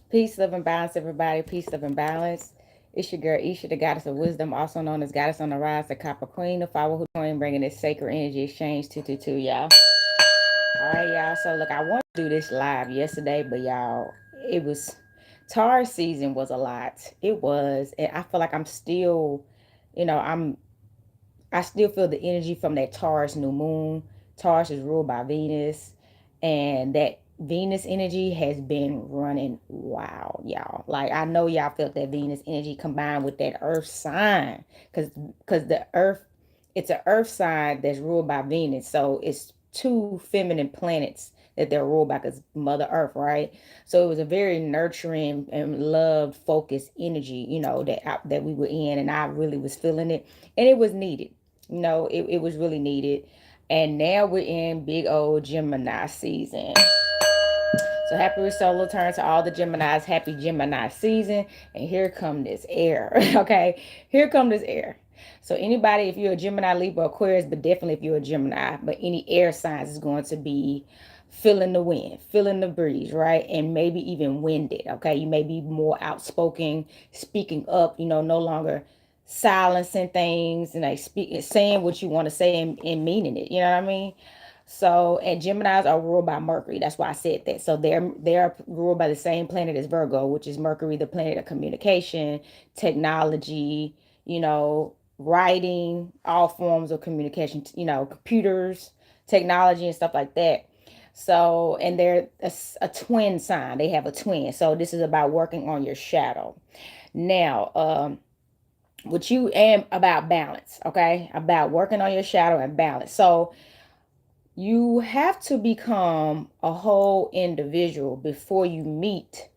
Peace, love, and balance, everybody. Peace, love, and balance. It's your girl, Isha, the goddess of wisdom, also known as Goddess on the Rise, the Copper Queen, the Flower Hoodoo Queen, bringing this sacred energy exchange 222, y'all. All right, y'all. So, look, I wanted to do this live yesterday, but y'all, it was Taurus season was a lot. It was, and I feel like I'm still, you know, I still feel the energy from that Taurus new moon. Taurus is ruled by Venus, and that Venus energy has been running wild, y'all. Like I know y'all felt that Venus energy combined with that Earth sign, because the Earth, it's an Earth sign that's ruled by Venus, so it's two feminine planets that they're ruled by, because Mother Earth, right? So it was a very nurturing and love focused energy, that we were in, and I really was feeling it, and it was needed. It was really needed. And now we're in big old Gemini season. So happy solo turn to all the Geminis. Happy Gemini season. And here come this air. Okay. Here come this air. So anybody, if you're a Gemini, Libra, Aquarius, but definitely if you're a Gemini, but any air signs is going to be feeling the wind, feeling the breeze, right? And maybe even winded. Okay. You may be more outspoken, speaking up, no longer silencing things and like saying what you want to say and meaning it. You know what I mean? So, and Geminis are ruled by Mercury. That's why I said that. So they're ruled by the same planet as Virgo, which is Mercury, the planet of communication, technology, writing, all forms of communication, computers, technology, and stuff like that. So, and they're a twin sign. They have a twin. So this is about working on your shadow. Now, what you am about balance, okay? About working on your shadow and balance. So you have to become a whole individual before you meet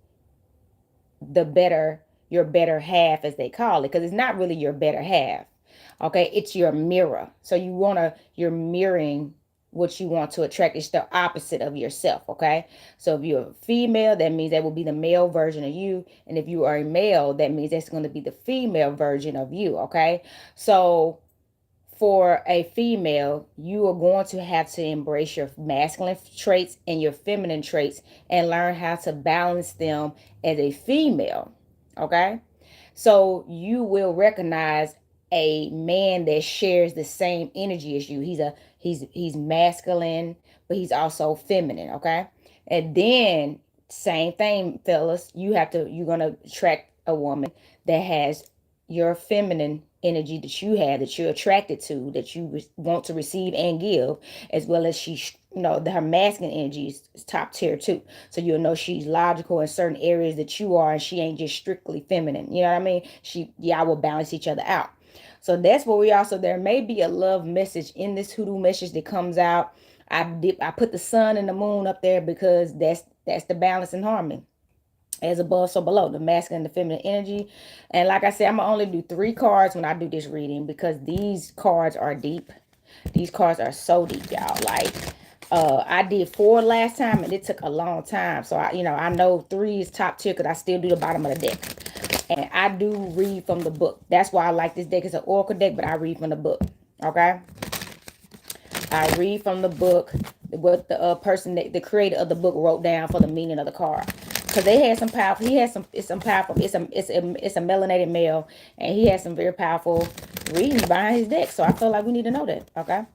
the better your better half, as they call it, because it's not really your better half. Okay, it's your mirror. So you're mirroring what you want to attract. It's the opposite of yourself. Okay, so if you're a female, that means that will be the male version of you, and if you are a male, that means that's going to be the female version of you. Okay, so for a female, you are going to have to embrace your masculine traits and your feminine traits and learn how to balance them as a female. Okay? So you will recognize a man that shares the same energy as you. He's masculine, but he's also feminine, okay? And then same thing, fellas, you're going to attract a woman that has your feminine energy that you have, that you're attracted to, that you want to receive and give, as well as her masculine energy is top tier too. So you'll know she's logical in certain areas that you are, and she ain't just strictly feminine. You know what I mean? Y'all will balance each other out. So that's what we are. So there may be a love message in this hoodoo message that comes out. I put the sun and the moon up there because that's the balance and harmony, as above so below, the masculine and the feminine energy. And like I said, I'm gonna only do 3 cards when I do this reading, because these cards are deep. These cards are so deep, y'all. Like I did 4 last time and it took a long time, so I know 3 is top tier because I still do the bottom of the deck, and I do read from the book. That's why I like this deck. It's an oracle deck, but I read from the book. Okay, I read from the book what the person, the creator of the book, wrote down for the meaning of the card. Because they had some powerful, he has some powerful, it's a melanated male, and he has some very powerful readings behind his deck. So I feel like we need to know that. Okay,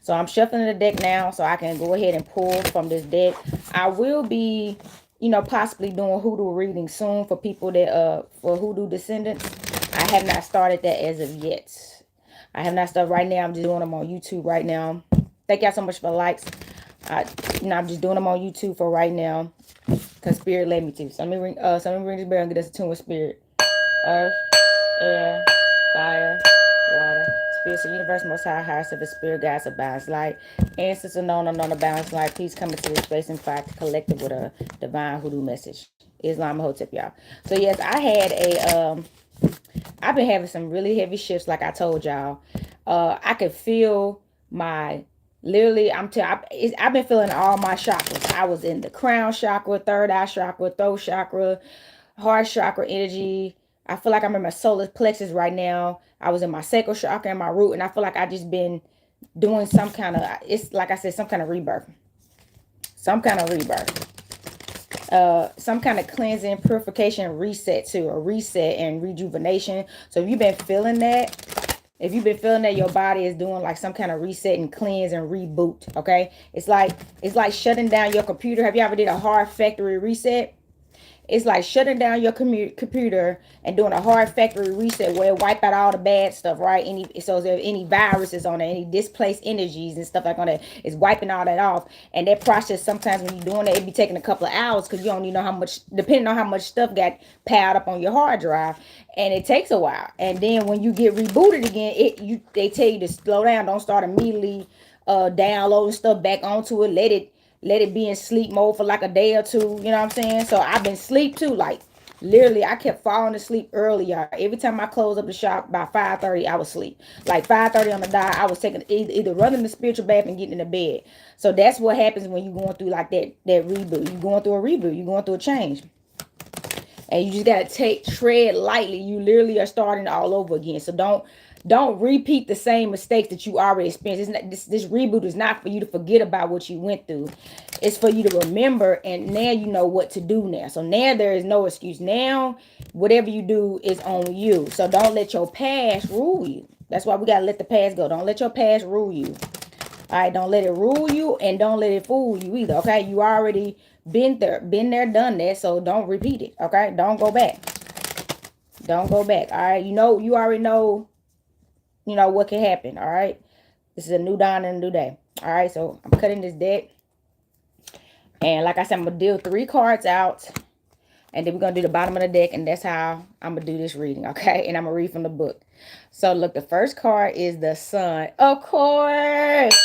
so I'm shuffling the deck now so I can go ahead and pull from this deck. I will be, possibly doing hoodoo reading soon for people that for hoodoo descendants. I have not started that as of yet. I have not started right now. I'm just doing them on YouTube right now. Thank y'all so much for the likes. I'm just doing them on YouTube for right now, because Spirit led me to. So let me ring this bell and get us a tune with Spirit. Earth, air, fire, water. Spirits of universe, most high, higher self, spirit, guides, of balance light. Ancestors unknown, unknown, a balanced light. Please come into this space and fact collective with a divine hoodoo message. Islam Hotep, y'all. So yes, I've been having some really heavy shifts, like I told y'all. I could feel my, literally, I've been feeling all my chakras. I was in the crown chakra, third eye chakra, throat chakra, heart chakra energy. I feel like I'm in my solar plexus right now. I was in my sacral chakra and my root, and I feel like I just been doing some kind of, it's like I said, some kind of rebirth. Some kind of rebirth. Some kind of cleansing, purification, reset too, a reset and rejuvenation. So if you've been feeling that, your body is doing like some kind of reset and cleanse and reboot. Okay, it's like shutting down your computer. Have you ever did a hard factory reset? It's like shutting down your computer and doing a hard factory reset where it wipe out all the bad stuff, right? So if there any viruses on it, any displaced energies and stuff like on it, it's wiping all that off. And that process, sometimes when you're doing it, it be taking a couple of hours because you don't even know how much, depending on how much stuff got piled up on your hard drive, and it takes a while. And then when you get rebooted again, they tell you to slow down, don't start immediately downloading stuff back onto it. Let it be in sleep mode for like a day or two. You know what I'm saying? So I've been sleep too. Like literally, I kept falling asleep early, y'all. Every time I closed up the shop by 5:30, I was asleep. Like 5:30 on the dot, I was taking either running the spiritual bath and getting in the bed. So that's what happens when you're going through like that reboot. You're going through a reboot. You're going through a change. And you just gotta tread lightly. You literally are starting all over again. So don't repeat the same mistakes that you already experienced. This reboot is not for you to forget about what you went through. It's for you to remember, and now you know what to do now. So now there is no excuse. Now whatever you do is on you. So don't let your past rule you. That's why we gotta let the past go. Don't let your past rule you. All right, don't let it rule you, and don't let it fool you either. Okay, you already been there, done that. So don't repeat it. Okay, don't go back. Don't go back. All right, you already know. You know what can happen. All right, this is a new dawn and a new day. All right, so I'm cutting this deck, and like I said, I'm gonna deal 3 cards out, and then we're gonna do the bottom of the deck, and that's how I'm gonna do this reading. Okay, and I'm gonna read from the book. So look, the first card is the Sun, of course.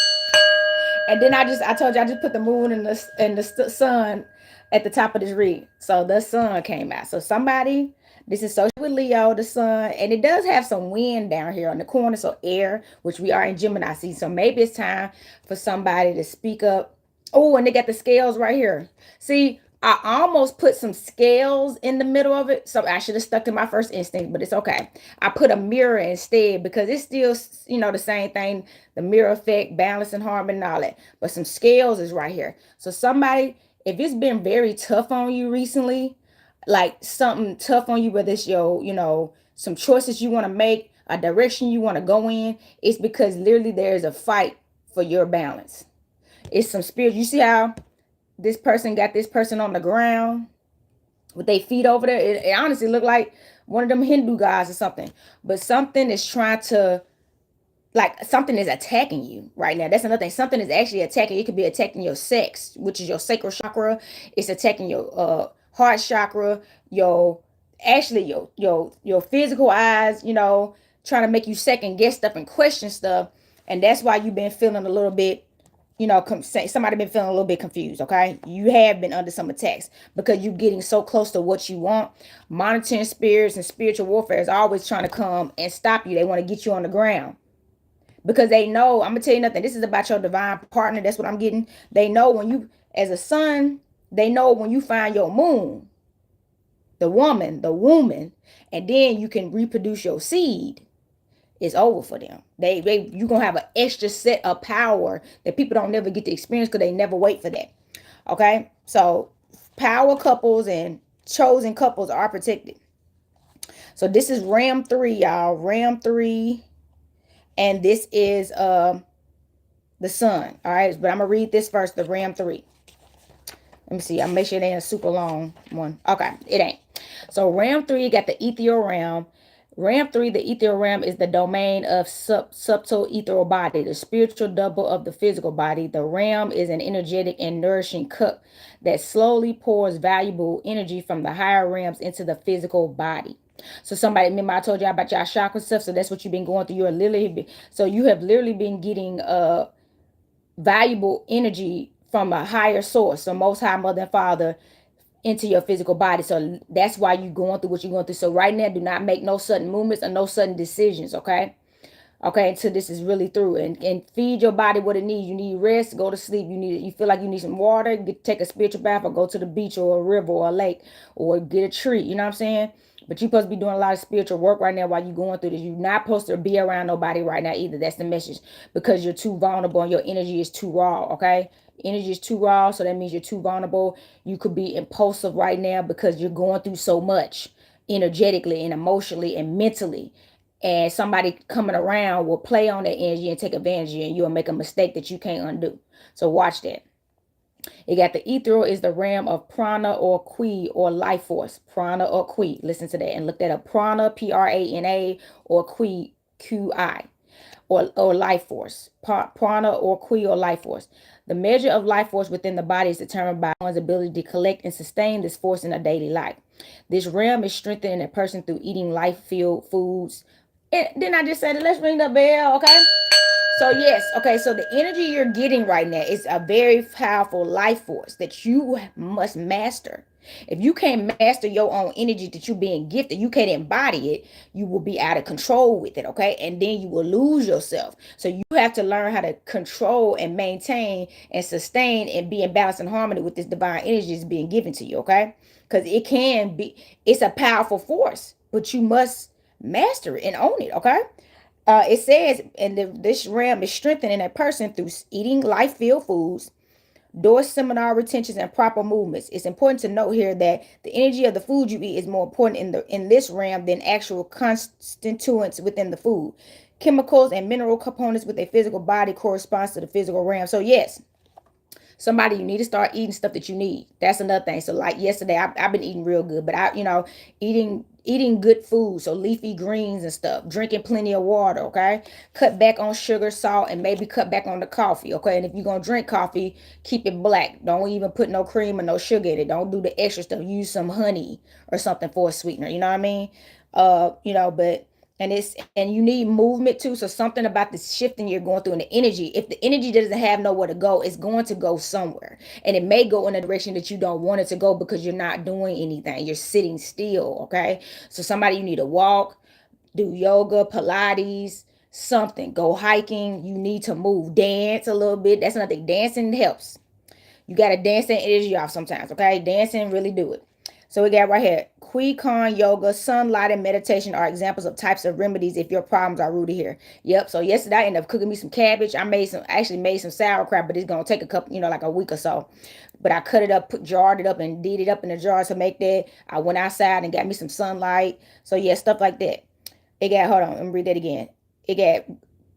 And then I told you I just put the moon and the sun at the top of this read. So the sun came out. So somebody, this is social with Leo, the sun, and it does have some wind down here on the corner, so air, which we are in Gemini season. So maybe it's time for somebody to speak up. Oh, and they got the scales right here. See, I almost put some scales in the middle of it. So I should have stuck to my first instinct, but it's okay. I put a mirror instead because it's still, the same thing. The mirror effect, balance and harmony and all that. But some scales is right here. So somebody, if it's been very tough on you recently, like something tough on you, whether it's some choices you want to make, a direction you want to go in, it's because literally there's a fight for your balance. It's some spirit. You see how this person got this person on the ground with their feet over there? It honestly looked like one of them Hindu guys or something. But something is trying to, like, something is attacking you right now. That's another thing. Something is actually attacking. It could be attacking your sex, which is your sacral chakra. It's attacking your heart chakra, your physical eyes, trying to make you second guess stuff and question stuff. And that's why you've been feeling a little bit, somebody been feeling a little bit confused. Okay, you have been under some attacks because you're getting so close to what you want. Monitoring spirits and spiritual warfare is always trying to come and stop you. They want to get you on the ground because they know, I'm gonna tell you nothing, this is about your divine partner. That's what I'm getting. They know when you, as a son, they know when you find your moon, the woman, and then you can reproduce your seed, it's over for them. You gonna have an extra set of power that people don't never get to experience because they never wait for that. Okay, so power couples and chosen couples are protected. So this is Ram 3, y'all. Ram 3, and this is the sun. All right, but I'm gonna read this first. The Ram 3. Let me see. I'll make sure it ain't a super long one. Okay, it ain't. So Ram 3 got the ethereal realm. Ram 3, the ethereal realm, is the domain of subtle ethereal body, the spiritual double of the physical body. The realm is an energetic and nourishing cup that slowly pours valuable energy from the higher realms into the physical body. So somebody, remember I told you about y'all chakra stuff, so that's what you've been going through. You have literally been getting valuable energy from a higher source, so Most High, Mother and Father, into your physical body. So that's why you're going through what you're going through. So right now, do not make no sudden movements or no sudden decisions. Okay, until this is really through, and feed your body what it needs. You need rest, go to sleep. You feel like you need some water, take a spiritual bath, or go to the beach or a river or a lake, or get a treat. You know what I'm saying? But you're supposed to be doing a lot of spiritual work right now while you're going through this. You're not supposed to be around nobody right now either. That's the message, because you're too vulnerable and your energy is too raw. Okay, Energy is too raw, so that means you're too vulnerable. You could be impulsive right now because you're going through so much energetically and emotionally and mentally. And somebody coming around will play on that energy and take advantage of you, and you'll make a mistake that you can't undo. So watch that. You got the ethereal is the realm of prana or qui or life force. Prana or qui. Listen to that and look that up. Prana, Prana, or qui, Qi, or life force. Prana or qui or life force. The measure of life force within the body is determined by one's ability to collect and sustain this force in a daily life. This realm is strengthened in a person through eating life-filled foods. And then I just said, let's ring the bell, okay? So yes, okay, so the energy you're getting right now is a very powerful life force that you must master. If you can't master your own energy that you're being gifted, you can't embody it, you will be out of control with it, okay? And then you will lose yourself. So you have to learn how to control and maintain and sustain and be in balance and harmony with this divine energy that's being given to you, okay? Because it's a powerful force, but you must master it and own it, okay? It says, this realm is strengthening a person through eating life-filled foods, door seminar retentions, and proper movements. It's important to note here that the energy of the food you eat is more important in this realm than actual constituents within the food. Chemicals and mineral components with a physical body corresponds to the physical realm. So yes, somebody, you need to start eating stuff that you need. That's another thing. So like yesterday, I've been eating real good, but eating good food, so leafy greens and stuff, drinking plenty of water, okay? Cut back on sugar, salt, and maybe cut back on the coffee, okay? And if you're gonna drink coffee, keep it black. Don't even put no cream or no sugar in it. Don't do the extra stuff. Use some honey or something for a sweetener, you know what I mean? But and you need movement too. So something about the shifting you're going through in the energy. If the energy doesn't have nowhere to go, it's going to go somewhere, and it may go in a direction that you don't want it to go because you're not doing anything. You're sitting still. Okay, so somebody, you need to walk, do yoga, Pilates, something. Go hiking. You need to move, dance a little bit. That's another thing. Dancing helps. You got to dance that energy off sometimes, okay? Dancing really do it. So we got right here, Qigong yoga, sunlight, and meditation are examples of types of remedies if your problems are rooted here. Yep. So yesterday I ended up cooking me some cabbage. Actually made some sauerkraut, but it's gonna take a couple, like a week or so. But I cut it up, jarred it up, and did it up in a jar to make that. I went outside and got me some sunlight. So yeah, stuff like that. It got, hold on, let me read that again. It got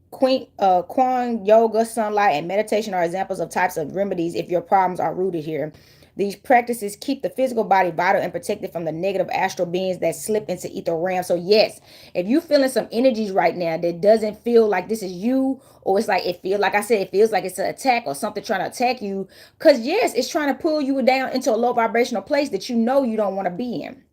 Quang, yoga, sunlight, and meditation are examples of types of remedies if your problems are rooted here. These practices keep the physical body vital and protected from the negative astral beings that slip into ether realm. So yes, if you feeling some energies right now that doesn't feel like this is you, or it's like like I said, it feels like it's an attack or something trying to attack you, because yes, it's trying to pull you down into a low vibrational place that you know you don't want to be in.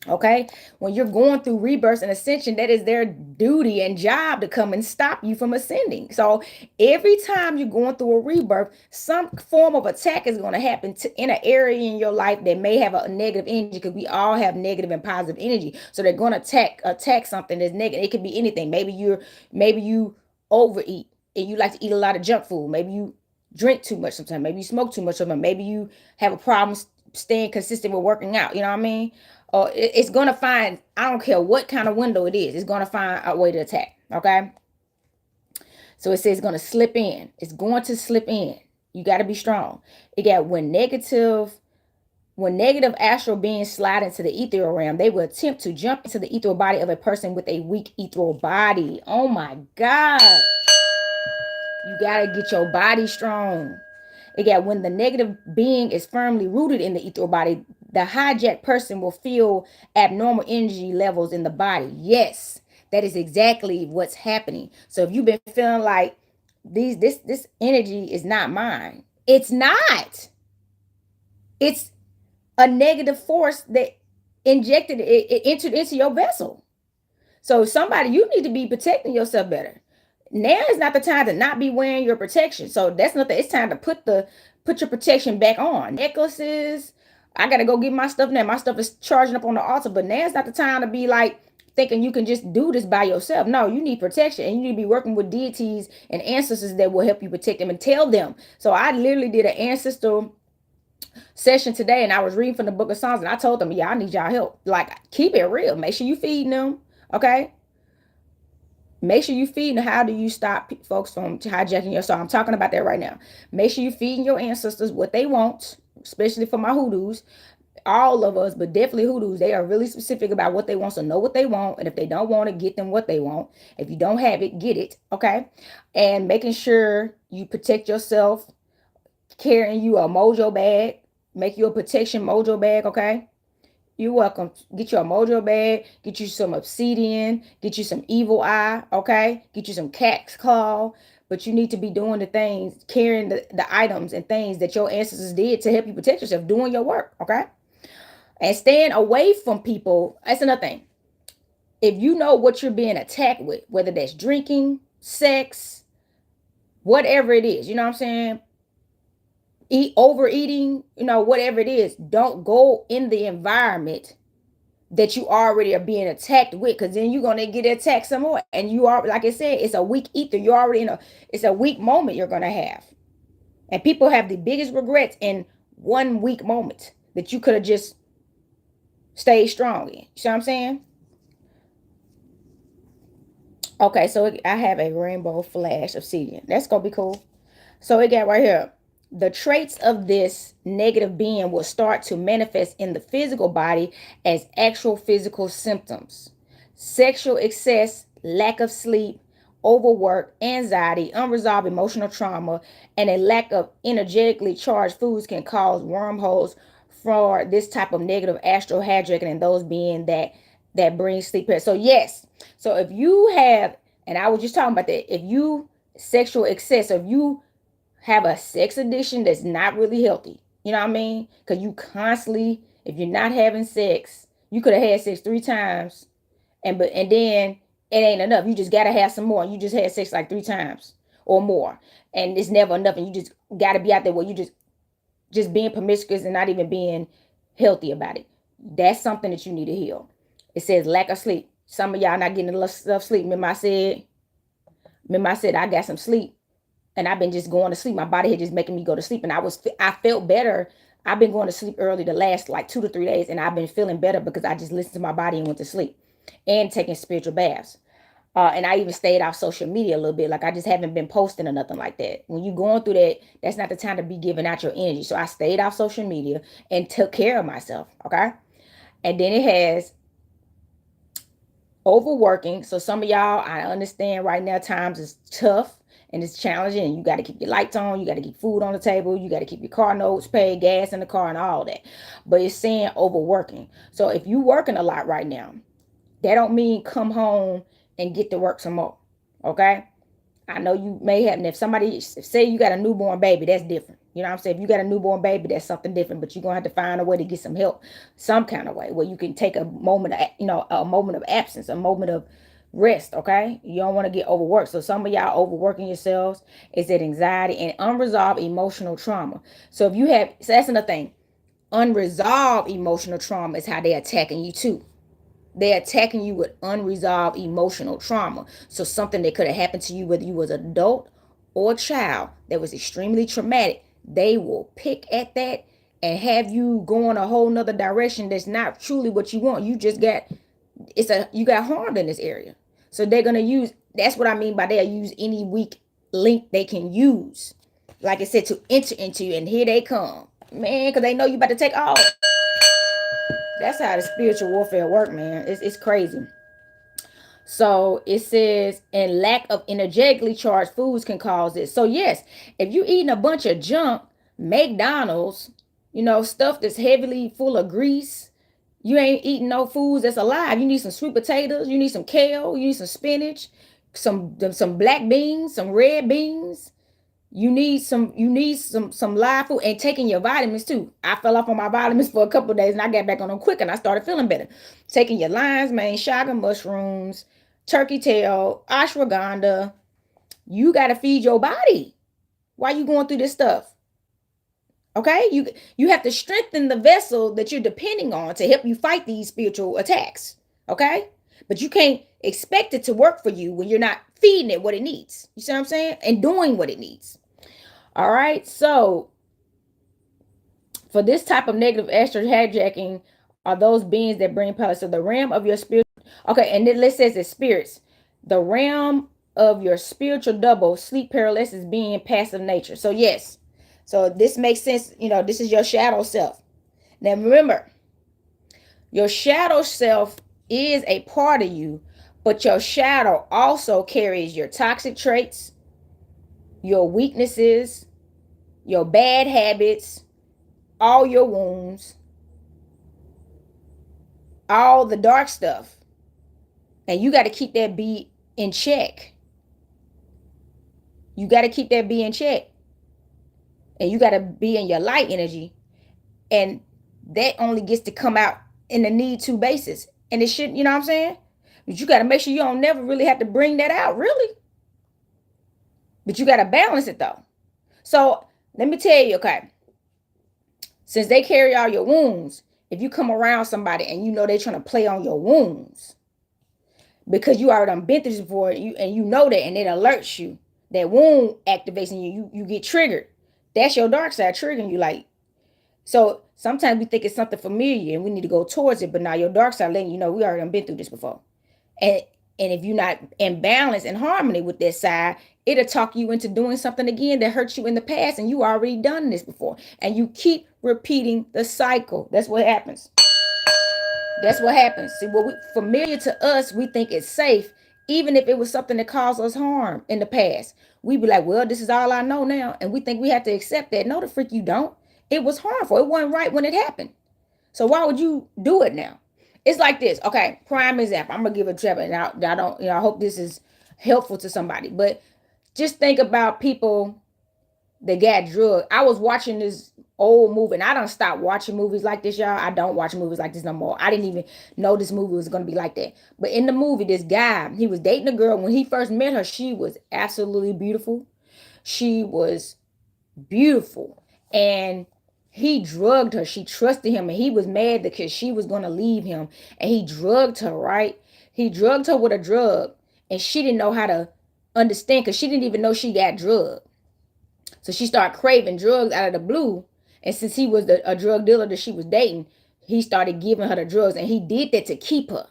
Okay, when you're going through rebirth and ascension, that is their duty and job to come and stop you from ascending. So every time you're going through a rebirth, some form of attack is going to happen in an area in your life that may have a negative energy, because we all have negative and positive energy. So they're going to attack something that's negative. It could be anything. Maybe you overeat and you like to eat a lot of junk food. Maybe you drink too much sometimes. Maybe you smoke too much of it. Maybe you have a problem staying consistent with working out. You know what I mean? Or it's going to find, I don't care what kind of window it is, it's going to find a way to attack. Okay. So it says it's going to slip in. It's going to slip in. You got to be strong. It got when negative astral beings slide into the ethereal realm, they will attempt to jump into the ethereal body of a person with a weak ethereal body. Oh my God. You got to get your body strong. Again, when the negative being is firmly rooted in the ethereal body, the hijacked person will feel abnormal energy levels in the body. Yes, that is exactly what's happening. So if you've been feeling like this energy is not mine, it's not. It's a negative force that it entered into your vessel. So somebody, you need to be protecting yourself better. Now is not the time to not be wearing your protection. So that's not it's time to put your protection back on. Necklaces. I gotta go get my stuff now. My stuff is charging up on the altar, but now it's not the time to be like thinking you can just do this by yourself. No, you need protection, and you need to be working with deities and ancestors that will help you protect them and tell them. So I literally did an ancestor session today, and I was reading from the book of Psalms, and I told them, yeah, I need y'all help. Like, keep it real. Make sure you feeding them. Okay. Make sure you feed. And how do you stop folks from hijacking your soul? I'm talking about that right now. Make sure you feeding your ancestors what they want, especially for my hoodoos. All of us, but definitely hoodoos, they are really specific about what they want. So know what they want. And if they don't want it, get them what they want. If you don't have it, get it. Okay. And making sure you protect yourself, carrying you a mojo bag. Make you a protection mojo bag. Okay. You're welcome. Get you a mojo bag. Get you some obsidian. Get you some evil eye. Okay. Get you some cat's claw. But you need to be doing the things, carrying the items and things that your ancestors did to help you protect yourself, doing your work. Okay. And staying away from people. That's another thing. If you know what you're being attacked with, whether that's drinking, sex, whatever it is, you know what I'm saying? Overeating, whatever it is, don't go in the environment that you already are being attacked with, because then you're gonna get attacked some more. And you are, like I said, it's a weak ether. You're already it's a weak moment you're gonna have. And people have the biggest regrets in one weak moment that you could have just stayed strong in. You see what I'm saying? Okay, so I have a rainbow flash obsidian. That's gonna be cool. So it got right here. The traits of this negative being will start to manifest in the physical body as actual physical symptoms. Sexual excess, lack of sleep, overwork, anxiety, unresolved emotional trauma, and a lack of energetically charged foods can cause wormholes for this type of negative astral hijacking, and those being that bring sleep here. So yes, so if you have, and I was just talking about that, if you sexual excess, if you have a sex addiction that's not really healthy, you know what I mean? Because you constantly, if you're not having sex, you could have had sex 3 times, and then it ain't enough. You just gotta have some more. You just had sex like 3 times or more, and it's never enough. And you just gotta be out there where you just being promiscuous and not even being healthy about it. That's something that you need to heal. It says lack of sleep. Some of y'all not getting enough sleep. Remember I said I got some sleep, and I've been just going to sleep. My body had just making me go to sleep, and I felt better. I've been going to sleep early the last like 2 to 3 days, and I've been feeling better because I just listened to my body and went to sleep, and taking spiritual baths. And I even stayed off social media a little bit. Like I just haven't been posting or nothing like that. When you're going through that, that's not the time to be giving out your energy. So I stayed off social media and took care of myself. Okay. And then it has overworking. So some of y'all, I understand right now times is tough and it's challenging, and you got to keep your lights on, you got to keep food on the table, you got to keep your car notes paid, gas in the car, and all that. But it's saying overworking. So if you working a lot right now, that don't mean come home and get to work some more. Okay. I know you may have, and if somebody say you got a newborn baby, that's different. You know what I'm saying? If you got a newborn baby, that's something different. But you're gonna have to find a way to get some help, some kind of way where you can take a moment, a moment of absence, a moment of rest. Okay, you don't want to get overworked. So some of y'all overworking yourselves is that anxiety and unresolved emotional trauma. So if you have, so that's another thing. Unresolved emotional trauma is how they're attacking you too. They're attacking you with unresolved emotional trauma. So something that could have happened to you, whether you was an adult or a child, that was extremely traumatic. They will pick at that and have you going a whole nother direction that's not truly what you want. You just got, you got harmed in this area. So they're gonna use, that's what I mean by they'll use any weak link they can use. Like I said, to enter into you, and here they come. Man, because they know you about to take off. That's how the spiritual warfare work, man. It's crazy. So it says, and lack of energetically charged foods can cause this. So yes, if you eating a bunch of junk, McDonald's, stuff that's heavily full of grease, you ain't eating no foods that's alive. You need some sweet potatoes, you need some kale, you need some spinach, some black beans, some red beans. You need some live food, and taking your vitamins too. I fell off on my vitamins for a couple of days, and I got back on them quick, and I started feeling better. Taking your lion's mane, chaga mushrooms, turkey tail, ashwagandha. You got to feed your body while you going through this stuff. Okay, you have to strengthen the vessel that you're depending on to help you fight these spiritual attacks. Okay, but you can't expect it to work for you when you're not feeding it what it needs. You see what I'm saying? And doing what it needs. All right, so for this type of negative astral hijacking are those beings that bring power. So the realm of your spirit. Okay, and then it says the spirits. The realm of your spiritual double, sleep paralysis being passive nature. So yes, so this makes sense. This is your shadow self. Now remember, your shadow self is a part of you, but your shadow also carries your toxic traits, your weaknesses, your bad habits, all your wounds, all the dark stuff. And you got to keep that B in check. You got to keep that B in check. And you got to be in your light energy. And that only gets to come out in a need to basis. And it shouldn't, you know what I'm saying? But you got to make sure you don't never really have to bring that out, really. But you got to balance it though. So let me tell you, okay, since they carry all your wounds, if you come around somebody and you know they're trying to play on your wounds, because you already done been through this before, and you know that, and it alerts you, that wound activates in you get triggered. That's your dark side triggering you. Like, so sometimes we think it's something familiar and we need to go towards it, but now your dark side letting you know we already done been through this before. And if you're not in balance and harmony with that side, it'll talk you into doing something again that hurt you in the past, and you already done this before, and you keep repeating the cycle. That's what happens. That's what happens. See, what we familiar to us, we think it's safe, even if it was something that caused us harm in the past. We be like, well, this is all I know now, and we think we have to accept that. No, the freak you don't. It was harmful. It wasn't right when it happened. So why would you do it now? It's like this. Okay, prime example. I'm gonna give a example, and I don't, I hope this is helpful to somebody. But just think about people that got drugged. I was watching this old movie, and I don't stop watching movies like this, y'all. I don't watch movies like this no more. I didn't even know this movie was gonna be like that. But in the movie, this guy, he was dating a girl. When he first met her, she was absolutely beautiful. She was beautiful. And he drugged her. She trusted him, and he was mad because she was going to leave him. And he drugged her, right? He drugged her with a drug, and she didn't know how to understand because she didn't even know she got drugged. So she started craving drugs out of the blue. And since he was a drug dealer that she was dating, he started giving her the drugs, and he did that to keep her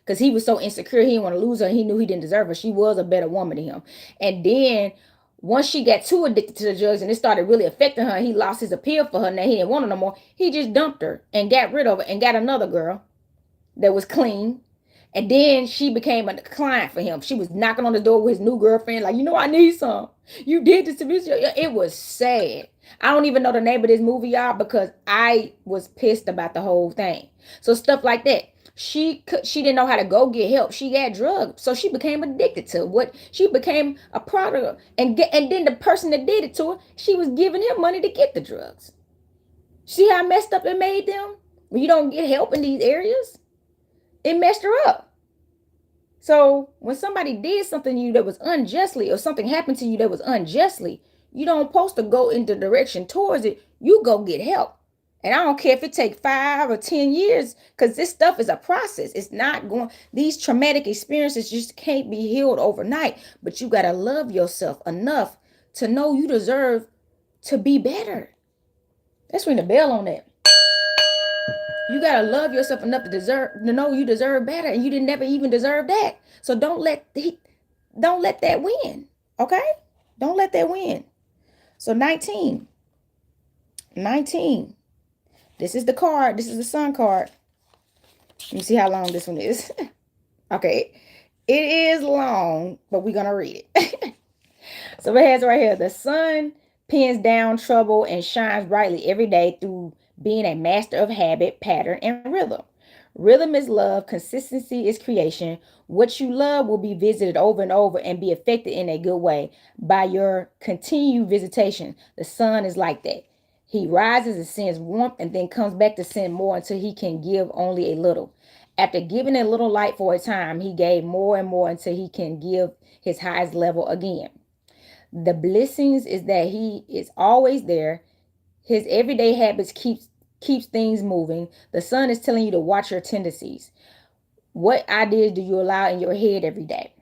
because he was so insecure. He didn't want to lose her. He knew he didn't deserve her. She was a better woman than him. And then once she got too addicted to the drugs and it started really affecting her, he lost his appeal for her. Now he didn't want her no more. He just dumped her and got rid of her and got another girl that was clean. And then she became a client for him. She was knocking on the door with his new girlfriend, like, I need some. You did this to me. It was sad. I don't even know the name of this movie, y'all, because I was pissed about the whole thing. So stuff like that. She didn't know how to go get help. She got drugged, so she became addicted to what she became a product of. And then the person that did it to her, she was giving him money to get the drugs. See how messed up it made them? When you don't get help in these areas, it messed her up. So when somebody did something to you that was unjustly, or something happened to you that was unjustly, you don't supposed to go in the direction towards it. You go get help. And I don't care if it takes 5 or 10 years, because this stuff is a process. It's not going, these traumatic experiences just can't be healed overnight. But you got to love yourself enough to know you deserve to be better. Let's ring the bell on that. You gotta love yourself enough to know you deserve better, and you didn't never even deserve that. So don't let that win. Okay? Don't let that win. So 19. This is the card. This is the sun card. Let me see how long this one is. Okay. It is long, but we're gonna read it. So it has right here: the sun pins down trouble and shines brightly every day through being a master of habit, pattern, and rhythm. Rhythm is love, consistency is creation. What you love will be visited over and over and be affected in a good way by your continued visitation. The sun is like that. He rises and sends warmth and then comes back to send more until he can give only a little. After giving a little light for a time, he gave more and more until he can give his highest level again. The blessings is that he is always there. His everyday habits keeps things moving. The sun is telling you to watch your tendencies. What ideas do you allow in your head every day?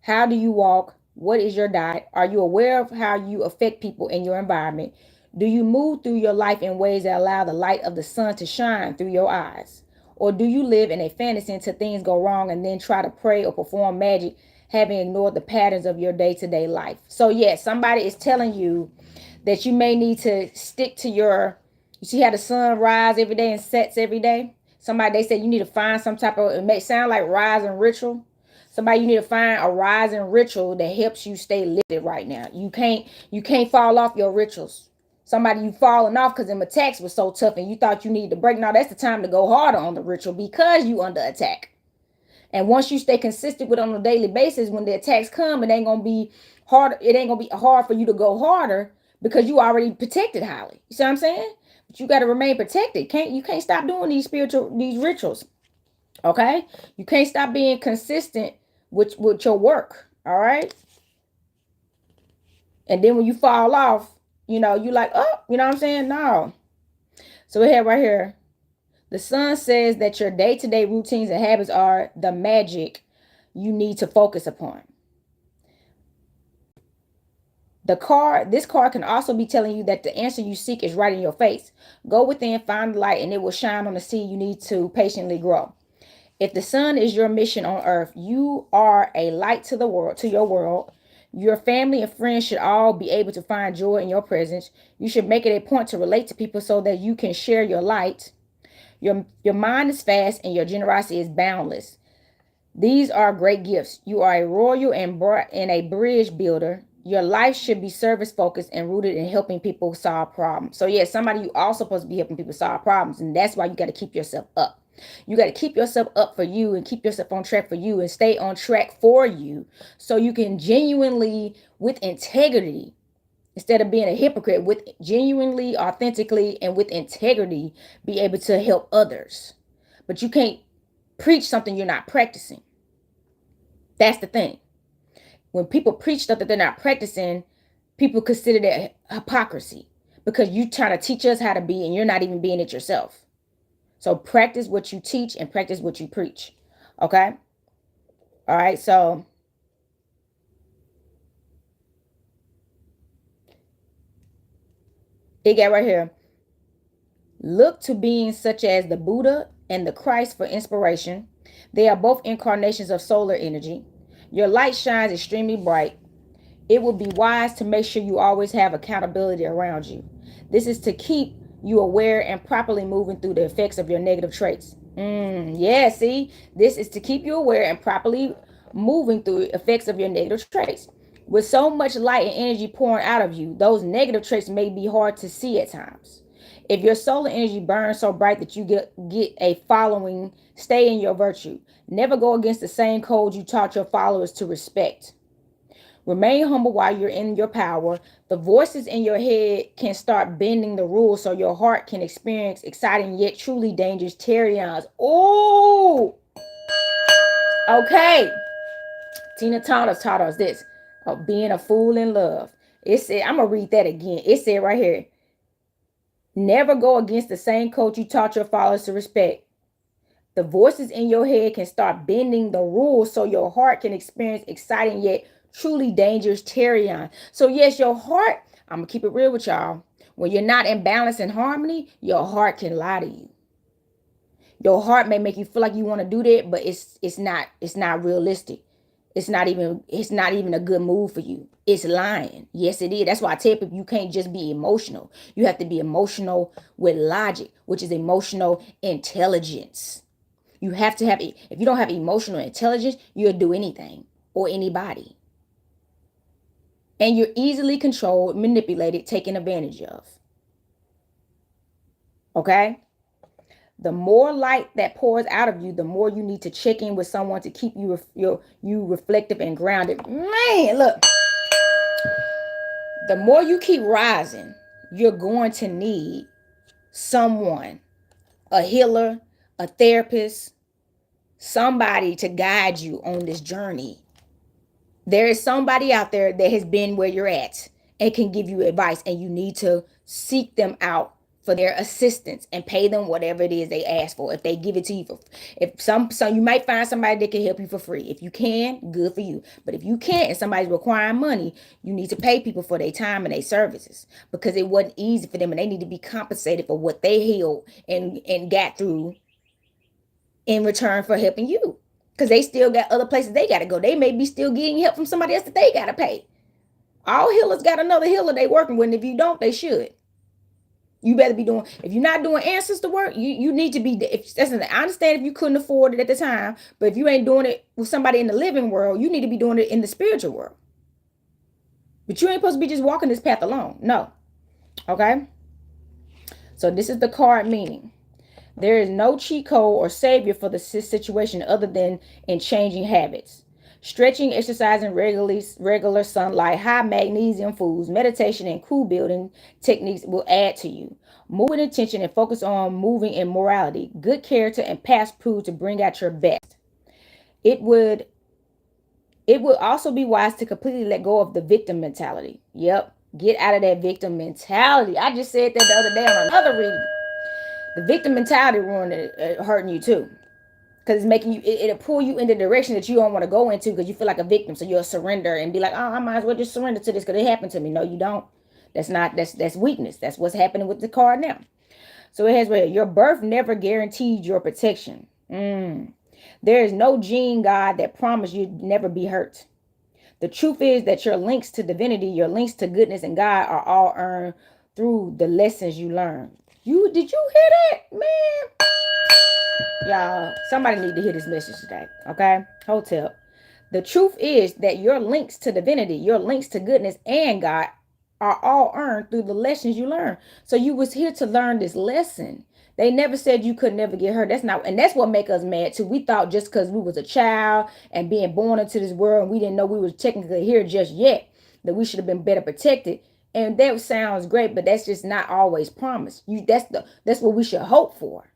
How do you walk? What is your diet? Are you aware of how you affect people in your environment? Do you move through your life in ways that allow the light of the sun to shine through your eyes? Or do you live in a fantasy until things go wrong and then try to pray or perform magic, having ignored the patterns of your day-to-day life? So yes, somebody is telling you that you may need to stick to you see how the sun rises every day and sets every day? Somebody, they said you need to find some type of, it may sound like rising ritual. Somebody, you need to find a rising ritual that helps you stay lifted right now. You can't fall off your rituals. Somebody, you falling off because them attacks were so tough and you thought you needed to break. Now that's the time to go harder on the ritual because you under attack. And once you stay consistent with it on a daily basis, when the attacks come, it ain't gonna be hard. It ain't gonna be hard for you to go harder because you already protected highly. You see what I'm saying? But you got to remain protected. You can't stop doing these rituals. Okay? You can't stop being consistent with your work. All right? And then when you fall off, you like, oh, you know what I'm saying? No. So we have right here. The sun says that your day-to-day routines and habits are the magic you need to focus upon. This card can also be telling you that the answer you seek is right in your face. Go within, find the light, and it will shine on the seed you need to patiently grow. If the sun is your mission on earth, you are a light to the world, to your world. Your family and friends should all be able to find joy in your presence. You should make it a point to relate to people so that you can share your light. Your mind is fast and your generosity is boundless. These are great gifts. You are a royal and a bridge builder. Your life should be service focused and rooted in helping people solve problems. So yeah, somebody, you also supposed to be helping people solve problems. And that's why you got to keep yourself up. You got to keep yourself up for you and keep yourself on track for you and stay on track for you so you can genuinely, with integrity, instead of being a hypocrite, with genuinely, authentically, and with integrity, be able to help others. But you can't preach something you're not practicing. That's the thing. When people preach stuff that they're not practicing, people consider that hypocrisy because you trying to teach us how to be and you're not even being it yourself. So practice what you teach and practice what you preach. Okay? All right, so it got right here. Look to beings such as the Buddha and the Christ for inspiration. They are both incarnations of solar energy. Your light shines extremely bright. It would be wise to make sure you always have accountability around you. This is to keep you aware and properly moving through the effects of your negative traits. Yeah, see, this is to keep you aware and properly moving through the effects of your negative traits. With so much light and energy pouring out of you, those negative traits may be hard to see at times. If your solar energy burns so bright that you get a following, stay in your virtue. Never go against the same code you taught your followers to respect. Remain humble while you're in your power. The voices in your head can start bending the rules so your heart can experience exciting yet truly dangerous terrors. Oh, okay. Tina taught us this of being a fool in love. It said, I'm going to read that again. It said right here, never go against the same code you taught your followers to respect. The voices in your head can start bending the rules so your heart can experience exciting yet truly dangerous terror. So yes, your heart, I'm going to keep it real with y'all. When you're not in balance and harmony, your heart can lie to you. Your heart may make you feel like you want to do that, but it's not realistic. It's not even a good move for you. It's lying. Yes, it is. That's why I tell people you can't just be emotional. You have to be emotional with logic, which is emotional intelligence. You have to have, if you don't have emotional intelligence, you'll do anything or anybody. And you're easily controlled, manipulated, taken advantage of. Okay? The more light that pours out of you, the more you need to check in with someone to keep you reflective and grounded. Man, look. The more you keep rising, you're going to need someone, a healer, a therapist, somebody to guide you on this journey. There is somebody out there that has been where you're at and can give you advice, and you need to seek them out for their assistance and pay them whatever it is they ask for. If they give it to you if some you might find somebody that can help you for free. If you can, good for you. But if you can't and somebody's requiring money, you need to pay people for their time and their services, because it wasn't easy for them and they need to be compensated for what they healed and got through in return for helping you. Because they still got other places they got to go. They may be still getting help from somebody else that they got to pay. All healers got another healer they working with. And if you don't, they should. You better be doing, if you're not doing ancestor work, you need to be, if that's, I understand if you couldn't afford it at the time, but if you ain't doing it with somebody in the living world, you need to be doing it in the spiritual world. But you ain't supposed to be just walking this path alone. No. Okay? So this is the card meaning. There is no cheat code or savior for the situation other than in changing habits. Stretching, exercising regular sunlight, high magnesium foods, meditation, and cool building techniques will add to you. Move with intention and focus on moving in morality. Good character and past prove to bring out your best. It would also be wise to completely let go of the victim mentality. Yep. Get out of that victim mentality. I just said that the other day on another reading. The victim mentality ruining hurting you too. Because it's making you, it'll pull you in the direction that you don't want to go into because you feel like a victim. So you'll surrender and be like, oh, I might as well just surrender to this because it happened to me. No, you don't. That's weakness. That's what's happening with the card now. So it has right here, your birth never guaranteed your protection. There is no gene God that promised you'd never be hurt. The truth is that your links to divinity, your links to goodness and God are all earned through the lessons you learn. Did you hear that, man? Y'all, somebody need to hear this message today. Okay? Hotel. The truth is that your links to divinity, your links to goodness and God are all earned through the lessons you learn. So you was here to learn this lesson. They never said you could never get hurt. That's not, and that's what make us mad too. We thought just because we was a child and being born into this world and we didn't know we was technically here just yet, that we should have been better protected. And that sounds great, but that's just not always promised. That's what we should hope for.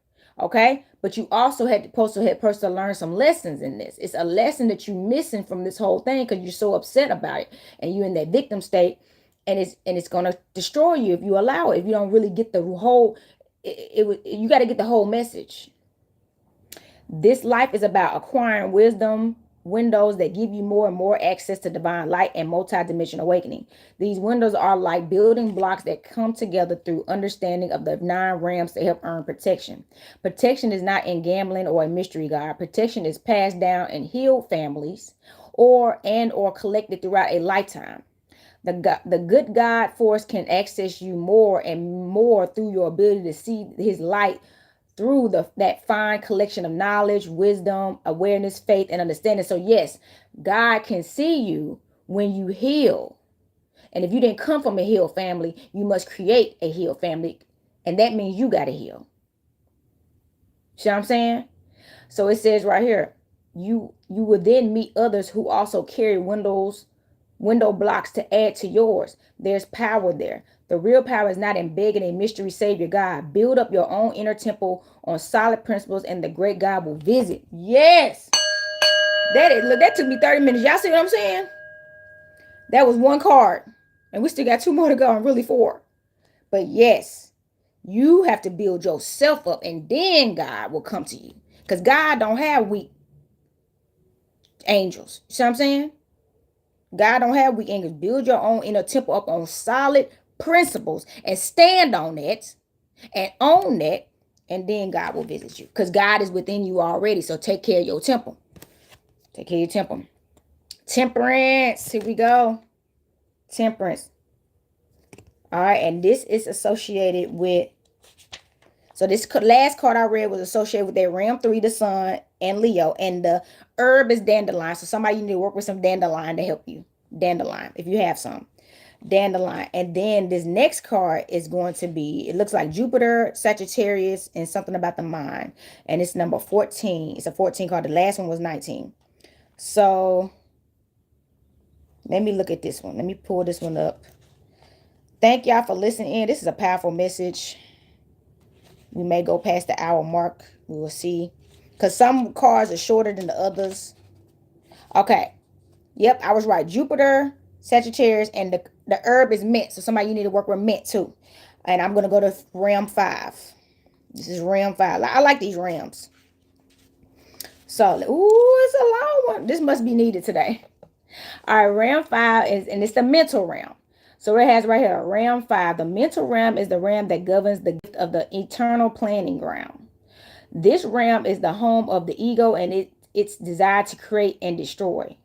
Okay, but you also had to learn some lessons in this. It's a lesson that you're missing from this whole thing because you're so upset about it and you're in that victim state, and it's gonna destroy you if you allow it. If you don't really get the whole, you got to get the whole message. This life is about acquiring wisdom, windows that give you more and more access to divine light and multi-dimensional awakening. These windows are like building blocks that come together through understanding of the 9 realms to help earn protection. Protection is not in gambling or a mystery God. Protection is passed down in healed families or collected throughout a lifetime. The good God force can access you more and more through your ability to see his light through that fine collection of knowledge, wisdom, awareness, faith, and understanding. So yes, God can see you when you heal. And if you didn't come from a healed family, you must create a healed family. And that means you got to heal. See what I'm saying? So it says right here, you will then meet others who also carry window blocks to add to yours. There's power there. The real power is not in begging a mystery savior God. Build up your own inner temple on solid principles and the great God will visit. Yes. That took me 30 minutes. Y'all see what I'm saying? That was one card. And we still got 2 more to go and really 4. But yes, you have to build yourself up and then God will come to you. Because God don't have weak angels. You see what I'm saying? God don't have weak angels. Build your own inner temple up on solid principles and stand on it and own that, and then God will visit you because God is within you already. So take care of your temple. Take care of your temple. Temperance. Here we go. Temperance. All right, and this is associated with, so this last card I read was associated with that Ram 3, the Sun, and Leo, and the herb is dandelion. So somebody, you need to work with some dandelion to help you. Dandelion, if you have some. Dandelion. And then this next card is going to be, it looks like Jupiter, Sagittarius, and something about the mind. And it's number 14. It's a 14 card. The last one was 19. So let me look at this one. Let me pull this one up. Thank y'all for listening in. This is a powerful message. We may go past the hour mark. We will see. Because some cards are shorter than the others. Okay. Yep, I was right. Jupiter, Sagittarius, and the herb is mint. So somebody, you need to work with mint too. And I'm going to go to Ram 5. This is Ram 5. I like these Rams. So, it's a long one. This must be needed today. All right, Ram 5 is, and it's the mental realm. So it has right here, Ram 5. The mental realm is the realm that governs the gift of the eternal planning ground. This realm is the home of the ego, and it's designed to create and destroy.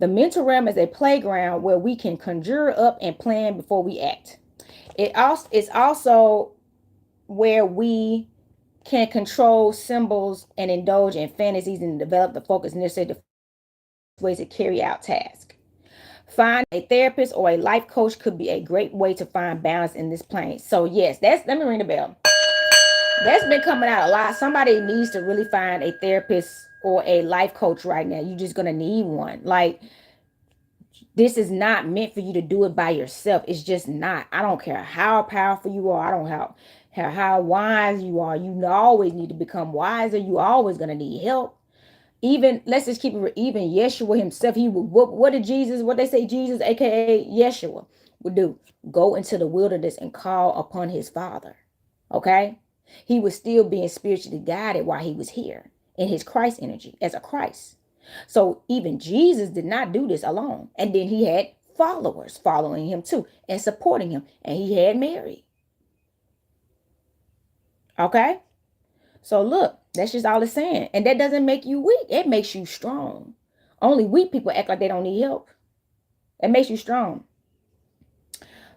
The mental realm is a playground where we can conjure up and plan before we act. It's also where we can control symbols and indulge in fantasies and develop the focus necessary to ways to carry out tasks. Find a therapist or a life coach could be a great way to find balance in this plane. So yes, let me ring the bell. That's been coming out a lot. Somebody needs to really find a therapist or a life coach right now. You're just gonna need one. Like, this is not meant for you to do it by yourself. It's just not. I don't care how powerful you are. I don't how wise you are. You always need to become wiser. You always gonna need help. Even, let's just keep it, even Yeshua himself, he would, what did Jesus, what they say Jesus, aka Yeshua, would do? Go into the wilderness and call upon his Father. Okay? He was still being spiritually guided while he was here in his Christ energy as a Christ. So even Jesus did not do this alone. And then he had followers following him too and supporting him. And he had Mary. Okay? So look, that's just all it's saying. And that doesn't make you weak. It makes you strong. Only weak people act like they don't need help. It makes you strong.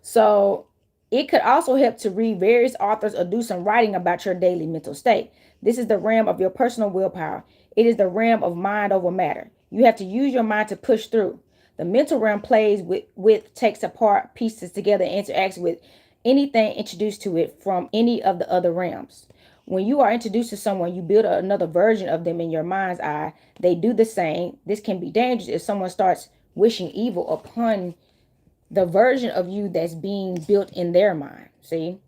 So it could also help to read various authors or do some writing about your daily mental state. This is the realm of your personal willpower. It is the realm of mind over matter. You have to use your mind to push through. The mental realm plays with takes apart, pieces together, and interacts with anything introduced to it from any of the other realms. When you are introduced to someone, you build another version of them in your mind's eye. They do the same. This can be dangerous if someone starts wishing evil upon the version of you that's being built in their mind. See,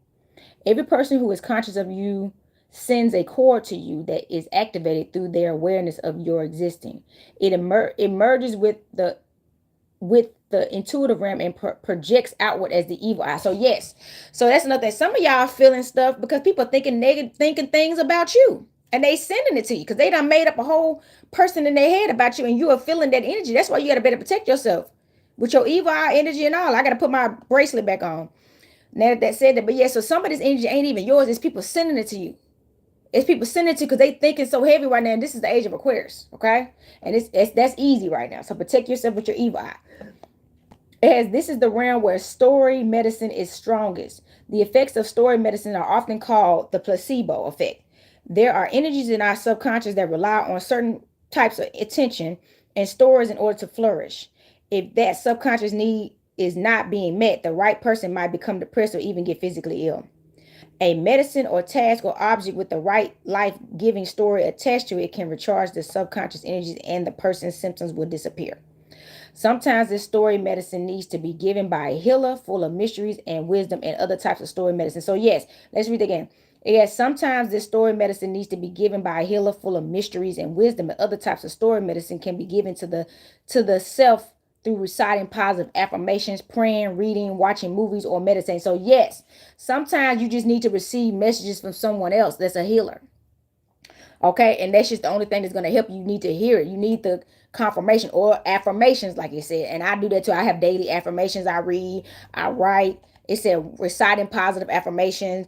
every person who is conscious of you sends a cord to you that is activated through their awareness of your existing. It emerges with the intuitive realm and projects outward as the evil eye. So yes, so that's another thing. Some of y'all feeling stuff because people thinking negative, thinking things about you, and they sending it to you because they done made up a whole person in their head about you, and you are feeling that energy. That's why you got to better protect yourself with your evil eye energy and all. I got to put my bracelet back on. Now that said that, but yeah, so some of this energy ain't even yours. It's people sending it to you. It's people sending it to you because they thinking so heavy right now. And this is the age of Aquarius, okay? And it's that's easy right now. So protect yourself with your evil eye. As this is the realm where story medicine is strongest. The effects of story medicine are often called the placebo effect. There are energies in our subconscious that rely on certain types of attention and stories in order to flourish. If that subconscious need is not being met, the right person might become depressed or even get physically ill. A medicine or task or object with the right life-giving story attached to it can recharge the subconscious energies and the person's symptoms will disappear. Sometimes this story medicine needs to be given by a healer full of mysteries and wisdom and other types of story medicine. So yes, let's read it again. Yes, sometimes this story medicine needs to be given by a healer full of mysteries and wisdom, and other types of story medicine can be given to the self through reciting positive affirmations, praying, reading, watching movies, or meditating. So yes, sometimes you just need to receive messages from someone else that's a healer. Okay, and that's just the only thing that's going to help you. You need to hear it. You need the confirmation or affirmations, like you said. And I do that too. I have daily affirmations. I read, I write. It said reciting positive affirmations,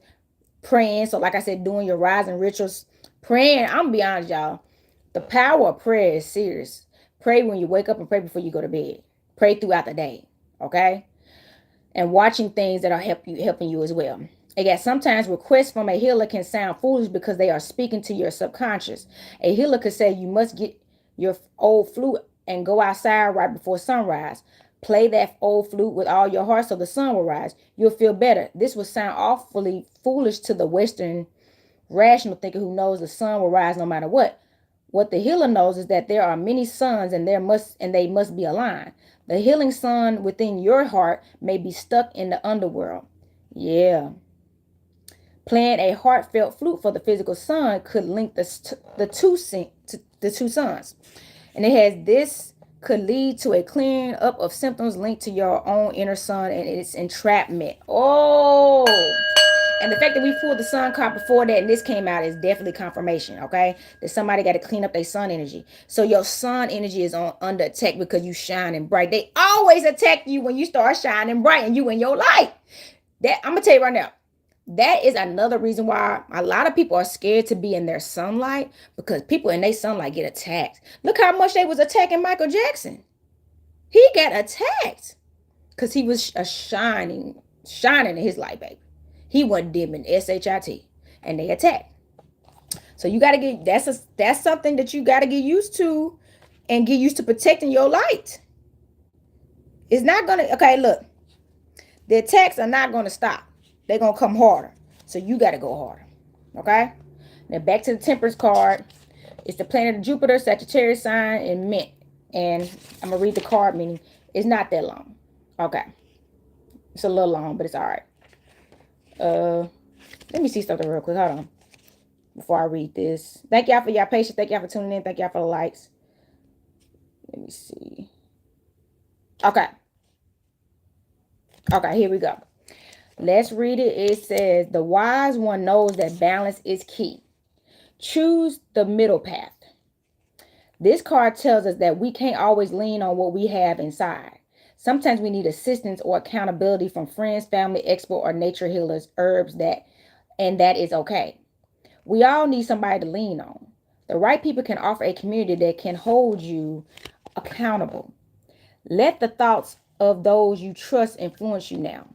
praying. So, like I said, doing your rising rituals, praying. I'm gonna be honest, y'all. The power of prayer is serious. Pray when you wake up and pray before you go to bed. Pray throughout the day. Okay, and watching things that are helping you as well. Again, sometimes requests from a healer can sound foolish because they are speaking to your subconscious. A healer could say you must get your old flute and go outside right before sunrise. Play that old flute with all your heart so the sun will rise. You'll feel better. This would sound awfully foolish to the Western rational thinker who knows the sun will rise no matter what. What the healer knows is that there are many suns and they must be aligned. The healing sun within your heart may be stuck in the underworld. Yeah. Playing a heartfelt flute for the physical sun could link the two suns. And it has this could lead to a clearing up of symptoms linked to your own inner sun and its entrapment. Oh, and the fact that we pulled the sun card before that and this came out is definitely confirmation, okay? That somebody got to clean up their sun energy. So your sun energy is under attack because you shining bright. They always attack you when you start shining bright and you in your light. That I'm going to tell you right now. That is another reason why a lot of people are scared to be in their sunlight, because people in their sunlight get attacked. Look how much they was attacking Michael Jackson. He got attacked because he was a shining in his light, baby. He wasn't dimming shit, and they attacked. So you got to get that's something that you got to get used to, and get used to protecting your light. It's not gonna, okay. Look, the attacks are not gonna stop. They're gonna come harder. So you got to go harder. Okay. Now back to the Temperance card. It's the planet of Jupiter, Sagittarius sign, and Mint. And I'm gonna read the card meaning. It's not that long. Okay. It's a little long, but it's all right. Let me see something real quick. Hold on. Before I read this. Thank y'all for your patience. Thank y'all for tuning in. Thank y'all for the likes. Let me see. Okay. Okay, here we go. Let's read it. It says, the wise one knows that balance is key. Choose the middle path. This card tells us that we can't always lean on what we have inside. Sometimes we need assistance or accountability from friends, family, expert, or nature healers, herbs, and that is okay. We all need somebody to lean on. The right people can offer a community that can hold you accountable. Let the thoughts of those you trust influence you now.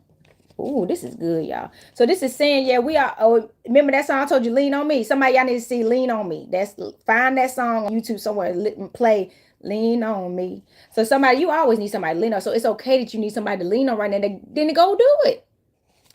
Ooh, this is good, y'all. So this is saying, yeah, we are. Oh, remember that song I told you, "Lean on Me"? Somebody y'all need to see "Lean on Me." That's, find that song on YouTube somewhere and play "Lean on Me." So somebody, you always need somebody to lean on. So it's okay that you need somebody to lean on right now. Then to go do it.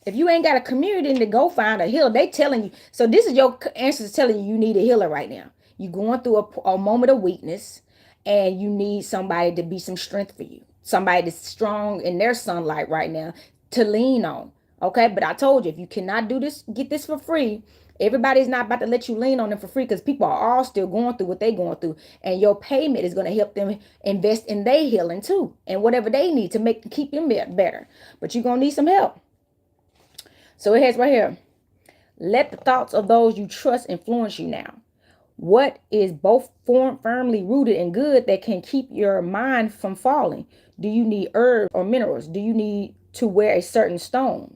If you ain't got a community, then to go find a healer. They telling you. So this is your answers telling you need a healer right now. You're going through a moment of weakness, and you need somebody to be some strength for you. Somebody that's strong in their sunlight right now to lean on. Okay, but I told you, if you cannot do this, get this for free. Everybody's not about to let you lean on them for free, because people are all still going through what they're going through, and your payment is going to help them invest in their healing too, and whatever they need to keep them better. But you're gonna need some help. So it has right here. Let the thoughts of those you trust influence you now. What is both firmly rooted and good that can keep your mind from falling? Do you need herbs or minerals? Do you need to wear a certain stone?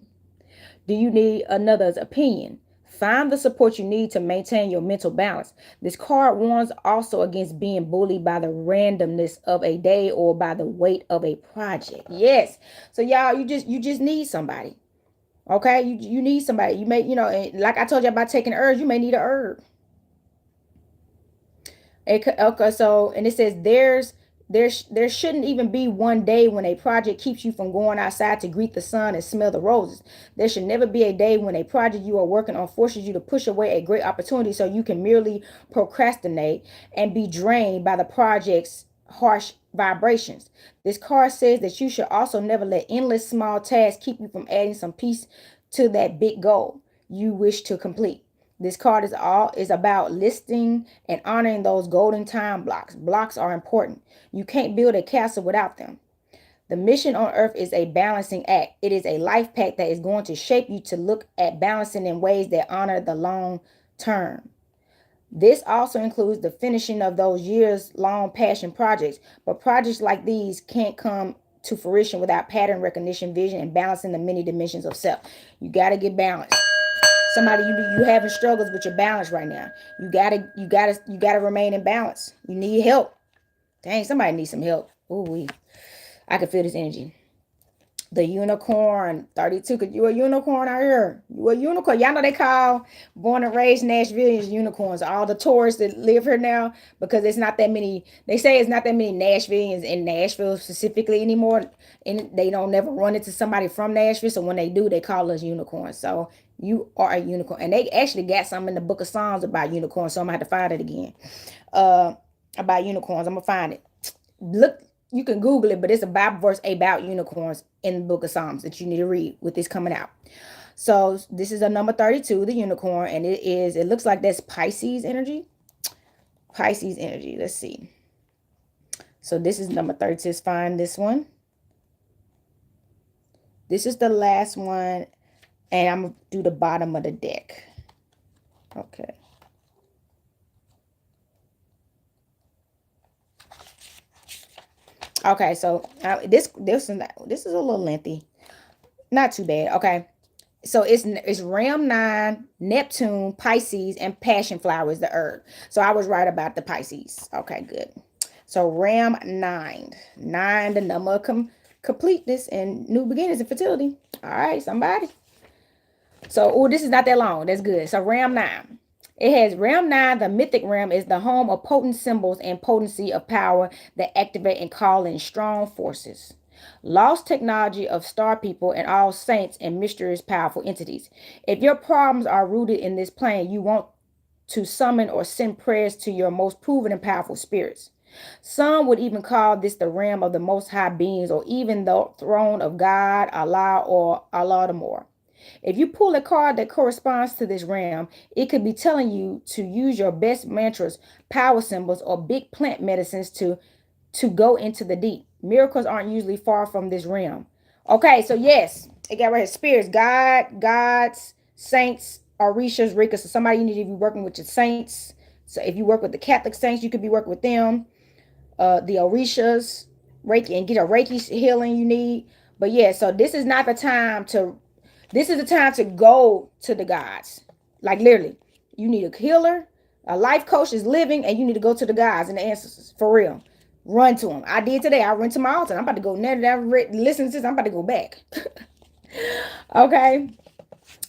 Do you need another's opinion? Find the support you need to maintain your mental balance. This card warns also against being bullied by the randomness of a day or by the weight of a project. Yes. So y'all, you just need somebody. Okay, you need somebody. You may, like I told you about taking herbs, you may need a herb. Okay, so, and it says there shouldn't even be one day when a project keeps you from going outside to greet the sun and smell the roses. There should never be a day when a project you are working on forces you to push away a great opportunity so you can merely procrastinate and be drained by the project's harsh vibrations. This card says that you should also never let endless small tasks keep you from adding some peace to that big goal you wish to complete. This card is about listing and honoring those golden time blocks. Blocks are important. You can't build a castle without them. The mission on earth is a balancing act. It is a life pack that is going to shape you to look at balancing in ways that honor the long term. This also includes the finishing of those years-long passion projects. But projects like these can't come to fruition without pattern recognition, vision, and balancing the many dimensions of self. You got to get balanced. Somebody, you having struggles with your balance right now. You gotta remain in balance. You need help. Dang, somebody needs some help. Ooh, I can feel this energy. The unicorn 32, because you a unicorn out here. You a unicorn. Y'all know they call born and raised Nashvilleians unicorns. All the tourists that live here now, because it's not that many. They say it's not that many Nashvilleians in Nashville specifically anymore, and they don't never run into somebody from Nashville. So when they do, they call us unicorns. So you are a unicorn, and they actually got something in the Book of Psalms about unicorns. So I'm gonna have to find it again. About unicorns, I'm gonna find it. Look, you can Google it, but it's a Bible verse about unicorns in the Book of Psalms that you need to read with this coming out. So this is a number 32, the unicorn, and it looks like that's Pisces energy. Pisces energy. Let's see. So this is number 32. Let's find this one. This is the last one, and I'm gonna do the bottom of the deck. Okay. Okay, so this is a little lengthy. Not too bad. Okay. So it's Ram 9, Neptune, Pisces, and passion flower is the herb. So I was right about the Pisces. Okay, good. So Ram 9. 9, the number of completeness and new beginnings and fertility. All right, somebody. So, oh, this is not that long. That's good. So Ram 9. It has Ram 9, the mythic realm, is the home of potent symbols and potency of power that activate and call in strong forces. Lost technology of star people and all saints and mysterious powerful entities. If your problems are rooted in this plane, you want to summon or send prayers to your most proven and powerful spirits. Some would even call this the realm of the most high beings or even the throne of God, Allah, or Allah the more. If you pull a card that corresponds to this realm, it could be telling you to use your best mantras, power symbols, or big plant medicines to go into the deep. Miracles aren't usually far from this realm. Okay, so yes, it got right here. Spirits, God, gods, saints, Orishas, Rikas. So somebody you need to be working with your saints. So if you work with the Catholic saints, you could be working with them. The Orishas, Reiki, and get a Reiki healing you need. But yeah, so this is the time to go to the gods. Like literally, you need a healer, a life coach is living, and you need to go to the gods and the ancestors for real. Run to them. I did today. I went to my altar. I'm about to go now that I've listened to this. I'm about to go back. Okay,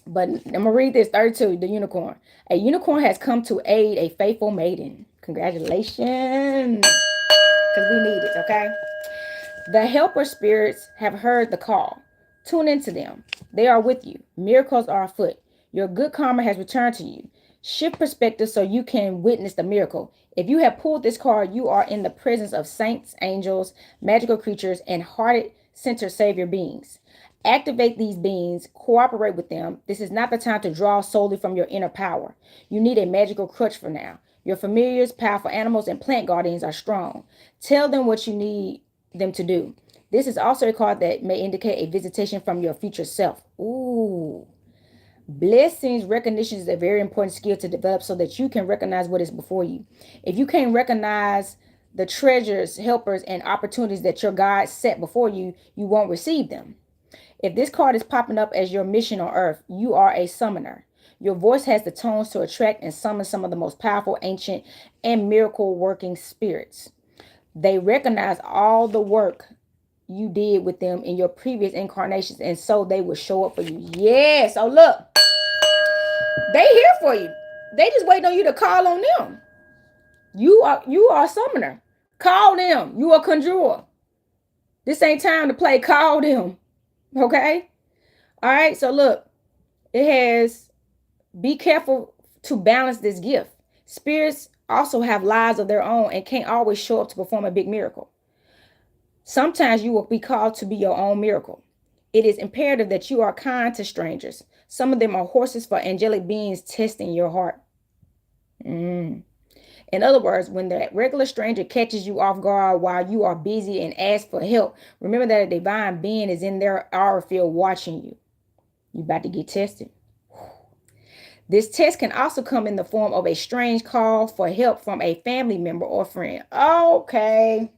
but I'm gonna read this 32. The unicorn. A unicorn has come to aid a faithful maiden. Congratulations, because we need it. Okay. The helper spirits have heard the call. Tune into them. They are with you. Miracles are afoot. Your good karma has returned to you. Shift perspective so you can witness the miracle. If you have pulled this card, you are in the presence of saints, angels, magical creatures, and hearted center savior beings. Activate these beings, cooperate with them. This is not the time to draw solely from your inner power. You need a magical crutch for now. Your familiars, powerful animals, and plant guardians are strong. Tell them what you need them to do. This is also a card that may indicate a visitation from your future self. Ooh. Blessings recognition is a very important skill to develop so that you can recognize what is before you. If you can't recognize the treasures, helpers, and opportunities that your God set before you, you won't receive them. If this card is popping up as your mission on earth, you are a summoner. Your voice has the tones to attract and summon some of the most powerful, ancient, and miracle working spirits. They recognize all the work you did with them in your previous incarnations, and so they will show up for you. Yes. Oh, look, they here for you. They just waiting on you to call on them. You are a summoner. Call them. You are a conjurer. This ain't time to play. Call them. Okay. All right. So look, it has. Be careful to balance this gift. Spirits also have lives of their own and can't always show up to perform a big miracle. Sometimes you will be called to be your own miracle. It is imperative that you are kind to strangers. Some of them are horses for angelic beings testing your heart. In other words, when the regular stranger catches you off guard while you are busy and asks for help, remember that a divine being is in their aura field watching you. You about to get tested. This test can also come in the form of a strange call for help from a family member or friend. Okay.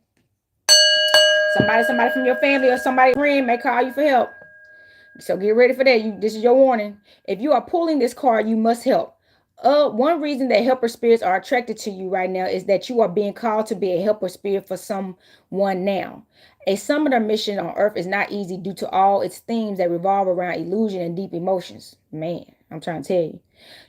Somebody from your family or somebody friend may call you for help. So get ready for that. This is your warning. If you are pulling this card, you must help. One reason that helper spirits are attracted to you right now is that you are being called to be a helper spirit for someone now. A summoner mission on earth is not easy due to all its themes that revolve around illusion and deep emotions. Man, I'm trying to tell you.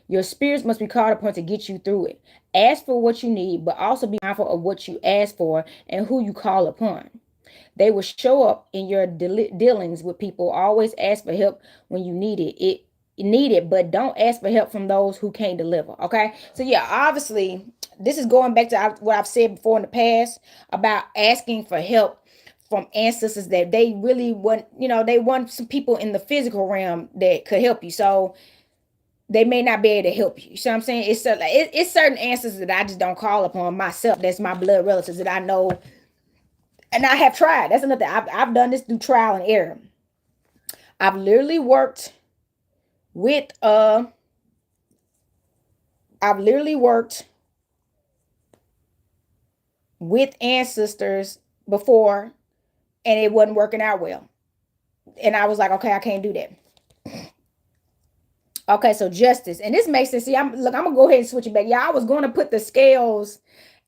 Your spirits must be called upon to get you through it. Ask for what you need, but also be mindful of what you ask for and who you call upon. They will show up in your dealings with people. Always ask for help when you need it, but don't ask for help from those who can't deliver. Okay. So yeah, obviously this is going back to what I've said before in the past about asking for help from ancestors that they really want. They want some people in the physical realm that could help you. So they may not be able to help you. You see what I'm saying? It's certain ancestors that I just don't call upon myself. That's my blood relatives that I know. And I have tried. That's another thing. I've done this through trial and error. I've literally worked with I've literally worked with ancestors before and it wasn't working out well. And I was like, okay, I can't do that. Okay, so justice. And this makes sense. See, I'm gonna go ahead and switch it back. Yeah, I was gonna put the scales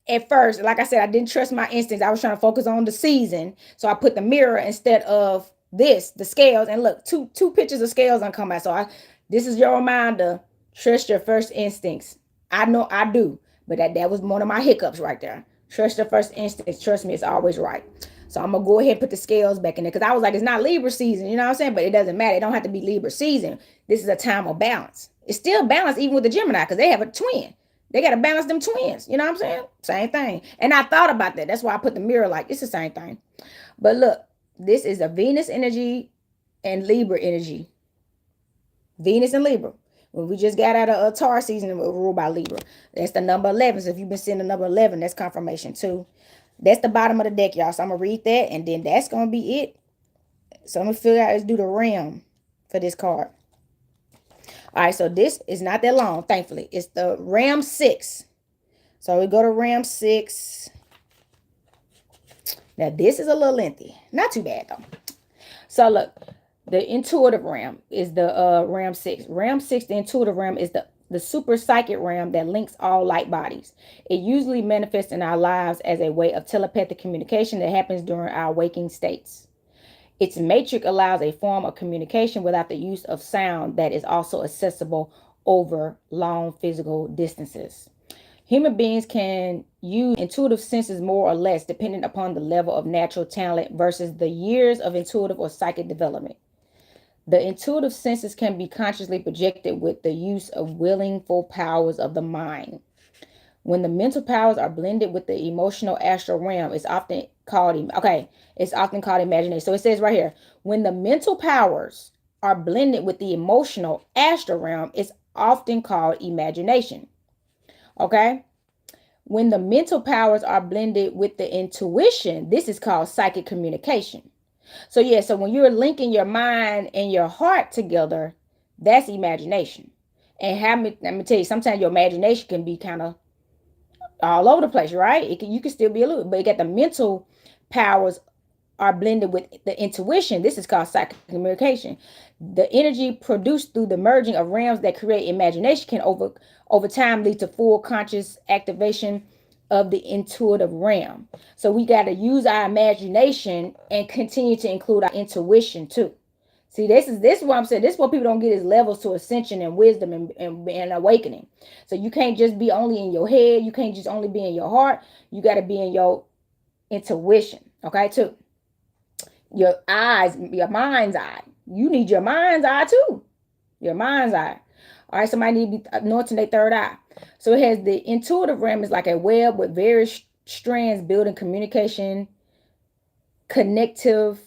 at first. Like I said, I didn't trust my instincts. I was trying to focus on the season. So I put the mirror instead of the scales. And look, two pictures of scales on come out. So this is your reminder. Trust your first instincts. I know I do. But that was one of my hiccups right there. Trust your first instincts. Trust me, it's always right. So I'm gonna go ahead and put the scales back in there because I was like, it's not Libra season, you know what I'm saying? But it doesn't matter. It don't have to be Libra season. This is a time of balance. It's still balanced even with the Gemini because they have a twin. They gotta balance them twins. You know what I'm saying? Same thing. And I thought about that. That's why I put the mirror like it's the same thing. But look, this is a Venus energy and Libra energy. Venus and Libra. When we just got out of a Taurus season, we were ruled by Libra. That's the number 11. So if you've been seeing the number 11, that's confirmation too. That's the bottom of the deck, y'all. So I'm going to read that, and then that's going to be it. So I'm going to figure out, let's do the ram for this card. All right, so this is not that long, thankfully. It's the Ram 6. So we go to Ram 6. Now, this is a little lengthy. Not too bad, though. So, look. The intuitive realm is the Ram 6. Ram 6, the intuitive realm, is the super psychic realm that links all light bodies. It usually manifests in our lives as a way of telepathic communication that happens during our waking states. Its matrix allows a form of communication without the use of sound that is also accessible over long physical distances. Human beings can use intuitive senses more or less depending upon the level of natural talent versus the years of intuitive or psychic development. The intuitive senses can be consciously projected with the use of willful powers of the mind. When the mental powers are blended with the emotional astral realm, it's often called imagination. So it says right here, when the mental powers are blended with the emotional astral realm, it's often called imagination. Okay? When the mental powers are blended with the intuition, this is called psychic communication. So yeah, so when you're linking your mind and your heart together, that's imagination. And let me tell you, sometimes your imagination can be kind of all over the place, right? You can still be a little, but you got the mental powers are blended with the intuition. This is called psychic communication. The energy produced through the merging of realms that create imagination can over time lead to full conscious activation of the intuitive realm. So we got to use our imagination and continue to include our intuition too. See, this is what I'm saying. This is what people don't get is levels to ascension and wisdom and awakening. So you can't just be only in your head. You can't just only be in your heart. You got to be in your intuition. Okay, too. Your eyes, your mind's eye. You need your mind's eye too. Your mind's eye. All right, somebody need to be anointing their third eye. So it has the intuitive realm is like a web with various strands building communication, connective,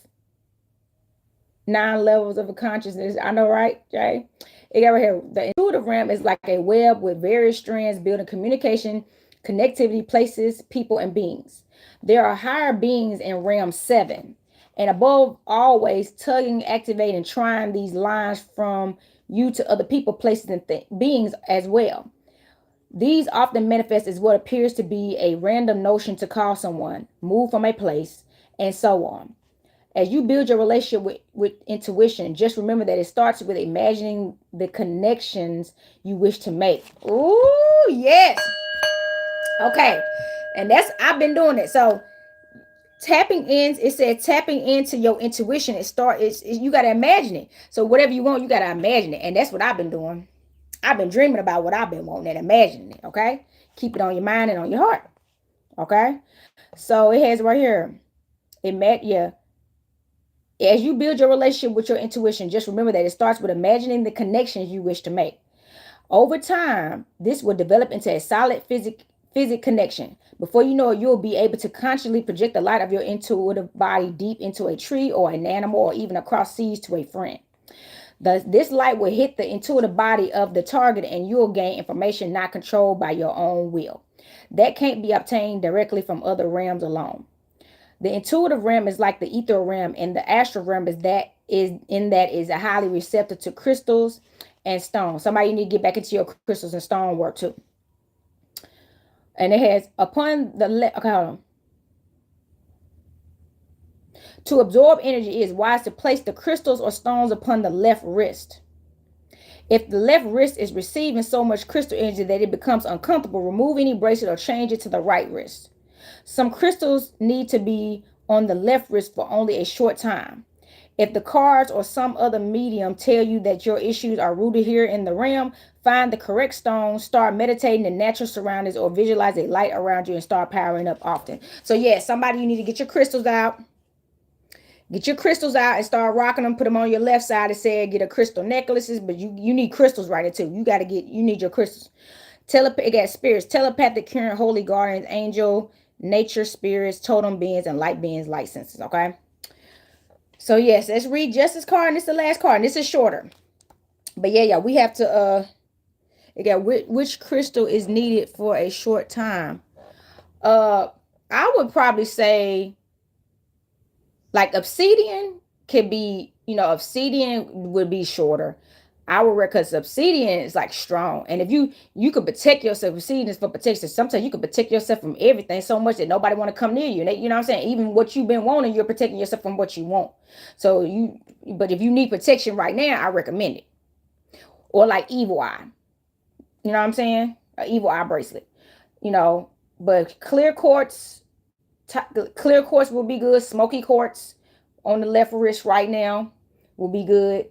9 levels of a consciousness. I know, right, Jay? It got right here. The intuitive realm is like a web with various strands building communication, connectivity, places, people, and beings. There are higher beings in realm 7. And above, always tugging, activating, trying these lines from you to other people, places, and beings as well. These often manifest as what appears to be a random notion to call someone, move from a place, and so on. As you build your relationship with intuition, just remember that it starts with imagining the connections you wish to make. Ooh, yes. Okay. And I've been doing it. So it said tapping into your intuition. You got to imagine it. So whatever you want, you got to imagine it. And that's what I've been doing. I've been dreaming about what I've been wanting and imagining it. Okay. Keep it on your mind and on your heart. Okay. So it has right here. As you build your relationship with your intuition, just remember that it starts with imagining the connections you wish to make. Over time, this will develop into a solid physic connection. Before you know it, you'll be able to consciously project the light of your intuitive body deep into a tree or an animal or even across seas to a friend. This light will hit the intuitive body of the target and you'll gain information not controlled by your own will. That can't be obtained directly from other realms alone. The intuitive realm is like the ethereal realm, and the astral realm is a highly receptive to crystals and stone. Somebody need to get back into your crystals and stone work too. And it has okay, hold on. To absorb energy, it is wise to place the crystals or stones upon the left wrist. If the left wrist is receiving so much crystal energy that it becomes uncomfortable, remove any bracelet or change it to the right wrist. Some crystals need to be on the left wrist for only a short time. If the cards or some other medium tell you that your issues are rooted here in the realm, find the correct stone, start meditating in natural surroundings, or visualize a light around you and start powering up often. So, yeah, somebody, you need to get your crystals out. Get your crystals out and start rocking them. Put them on your left side. It said get a crystal necklaces, but you need crystals right too. You need your crystals. It got spirits, telepathic, current, holy guardians, angel, nature spirits, totem beings, and light beings, light senses. Okay. So yes, let's read Justice card, and this is the last card, and this is shorter. But yeah, we have to it got which crystal is needed for a short time. I would probably say like obsidian could be, obsidian would be shorter. I would because obsidian is like strong, and if you could protect yourself, obsidian is for protection. Sometimes you can protect yourself from everything so much that nobody want to come near you. And you know what I'm saying? Even what you've been wanting, you're protecting yourself from what you want. But if you need protection right now, I recommend it. Or like evil eye, you know what I'm saying? An evil eye bracelet, you know. But clear quartz will be good. Smoky quartz on the left wrist right now will be good.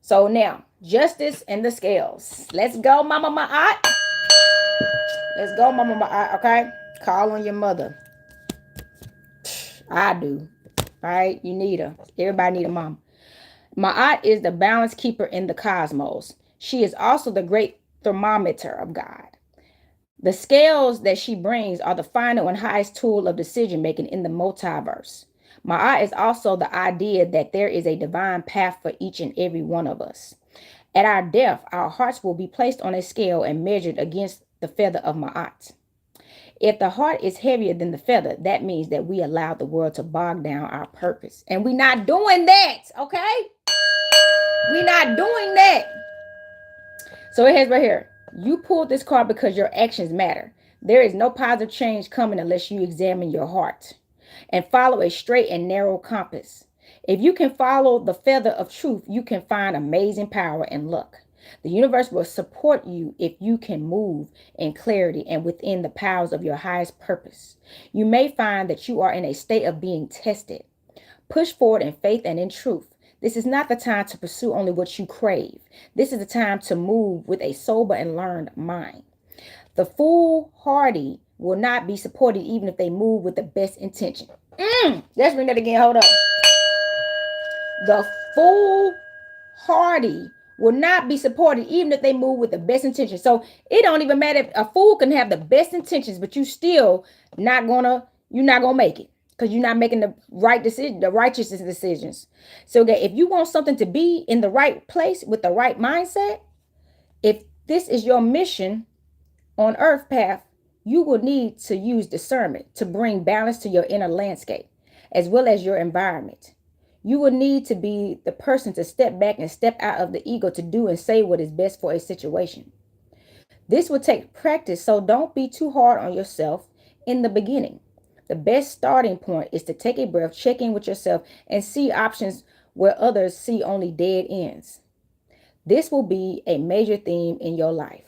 So now, justice and the scales. Let's go, Mama Ma'at. Let's go, Mama Ma'at, okay? Call on your mother. I do. All right? You need her. Everybody need a mom. Ma'at is the balance keeper in the cosmos. She is also the great thermometer of God. The scales that she brings are the final and highest tool of decision making in the multiverse. Ma'at is also the idea that there is a divine path for each and every one of us. At our death, our hearts will be placed on a scale and measured against the feather of Ma'at. If the heart is heavier than the feather, that means that we allow the world to bog down our purpose. And we're not doing that, okay? We're not doing that. So it has right here. You pulled this card because your actions matter. There is no positive change coming unless you examine your heart and follow a straight and narrow compass. If you can follow the feather of truth, you can find amazing power and luck. The universe will support you if you can move in clarity and within the powers of your highest purpose. You may find that you are in a state of being tested. Push forward in faith and in truth. This is not the time to pursue only what you crave. This is the time to move with a sober and learned mind. The foolhardy will not be supported even if they move with the best intention. Let's read that again. Hold up. The foolhardy will not be supported even if they move with the best intentions. So it don't even matter if a fool can have the best intentions, but you're not gonna make it because you're not making the right decision, the righteous decisions. So that if you want something to be in the right place with the right mindset, if this is your mission on earth path, you will need to use discernment to bring balance to your inner landscape as well as your environment. You will need to be the person to step back and step out of the ego to do and say what is best for a situation. This will take practice, so don't be too hard on yourself in the beginning. The best starting point is to take a breath, check in with yourself, and see options where others see only dead ends. This will be a major theme in your life.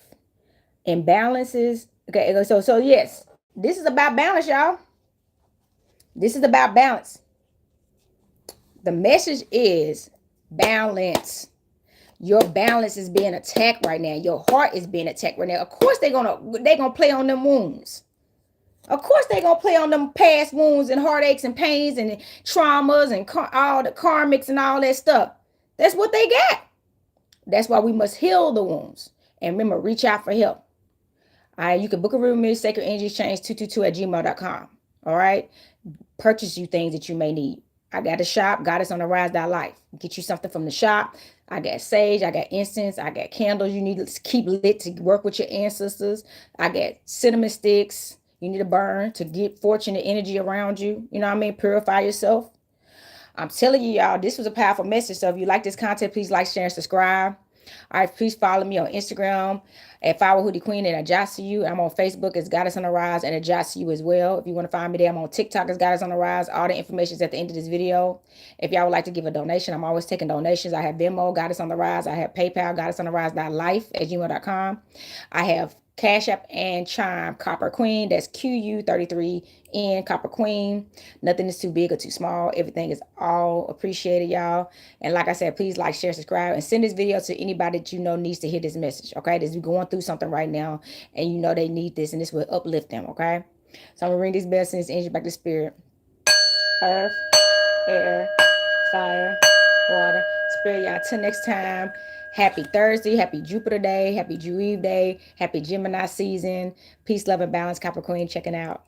Imbalances. Okay, so yes, this is about balance, y'all. This is about balance. The message is balance. Your balance is being attacked right now. Your heart is being attacked right now. Of course they're gonna play on them wounds. Of course they're gonna play on them past wounds and heartaches and pains and traumas and all the karmics and all that stuff. That's what they got. That's why we must heal the wounds. And remember, reach out for help. All right, you can book a room with me, Sacred Energy Exchange 222@gmail.com. All right, purchase you things that you may need. I got a shop, Goddess on the Rise.life. Get you something from the shop. I got sage, I got incense, I got candles you need to keep lit to work with your ancestors. I got cinnamon sticks you need to burn to get fortune and energy around you. You know what I mean? Purify yourself. I'm telling you, y'all, this was a powerful message. So if you like this content, please like, share, and subscribe. All right, please follow me on Instagram at Flower Hoodie Queen and Adjust to You. I'm on Facebook as Goddess on the Rise and Adjust to You as well. If you want to find me there, I'm on TikTok as Goddess on the Rise. All the information is at the end of this video. If y'all would like to give a donation, I'm always taking donations. I have Venmo, Goddess on the Rise. I have PayPal, goddessontherise.life@gmail.com. I have Cash App and Chime, Copper Queen. That's QU33N, Copper Queen. Nothing is too big or too small. Everything is all appreciated, y'all. And like I said, please like, share, subscribe, and send this video to anybody that you know needs to hear this message, okay? That's going through something right now, and you know they need this, and this will uplift them, okay? So I'm going to ring these bells, send this energy back to spirit. Earth, air, fire, water, spirit, y'all. Till next time, happy Thursday, happy Jupiter day, happy Jupiter day, happy Gemini season. Peace, love, and balance. Capricorn checking out.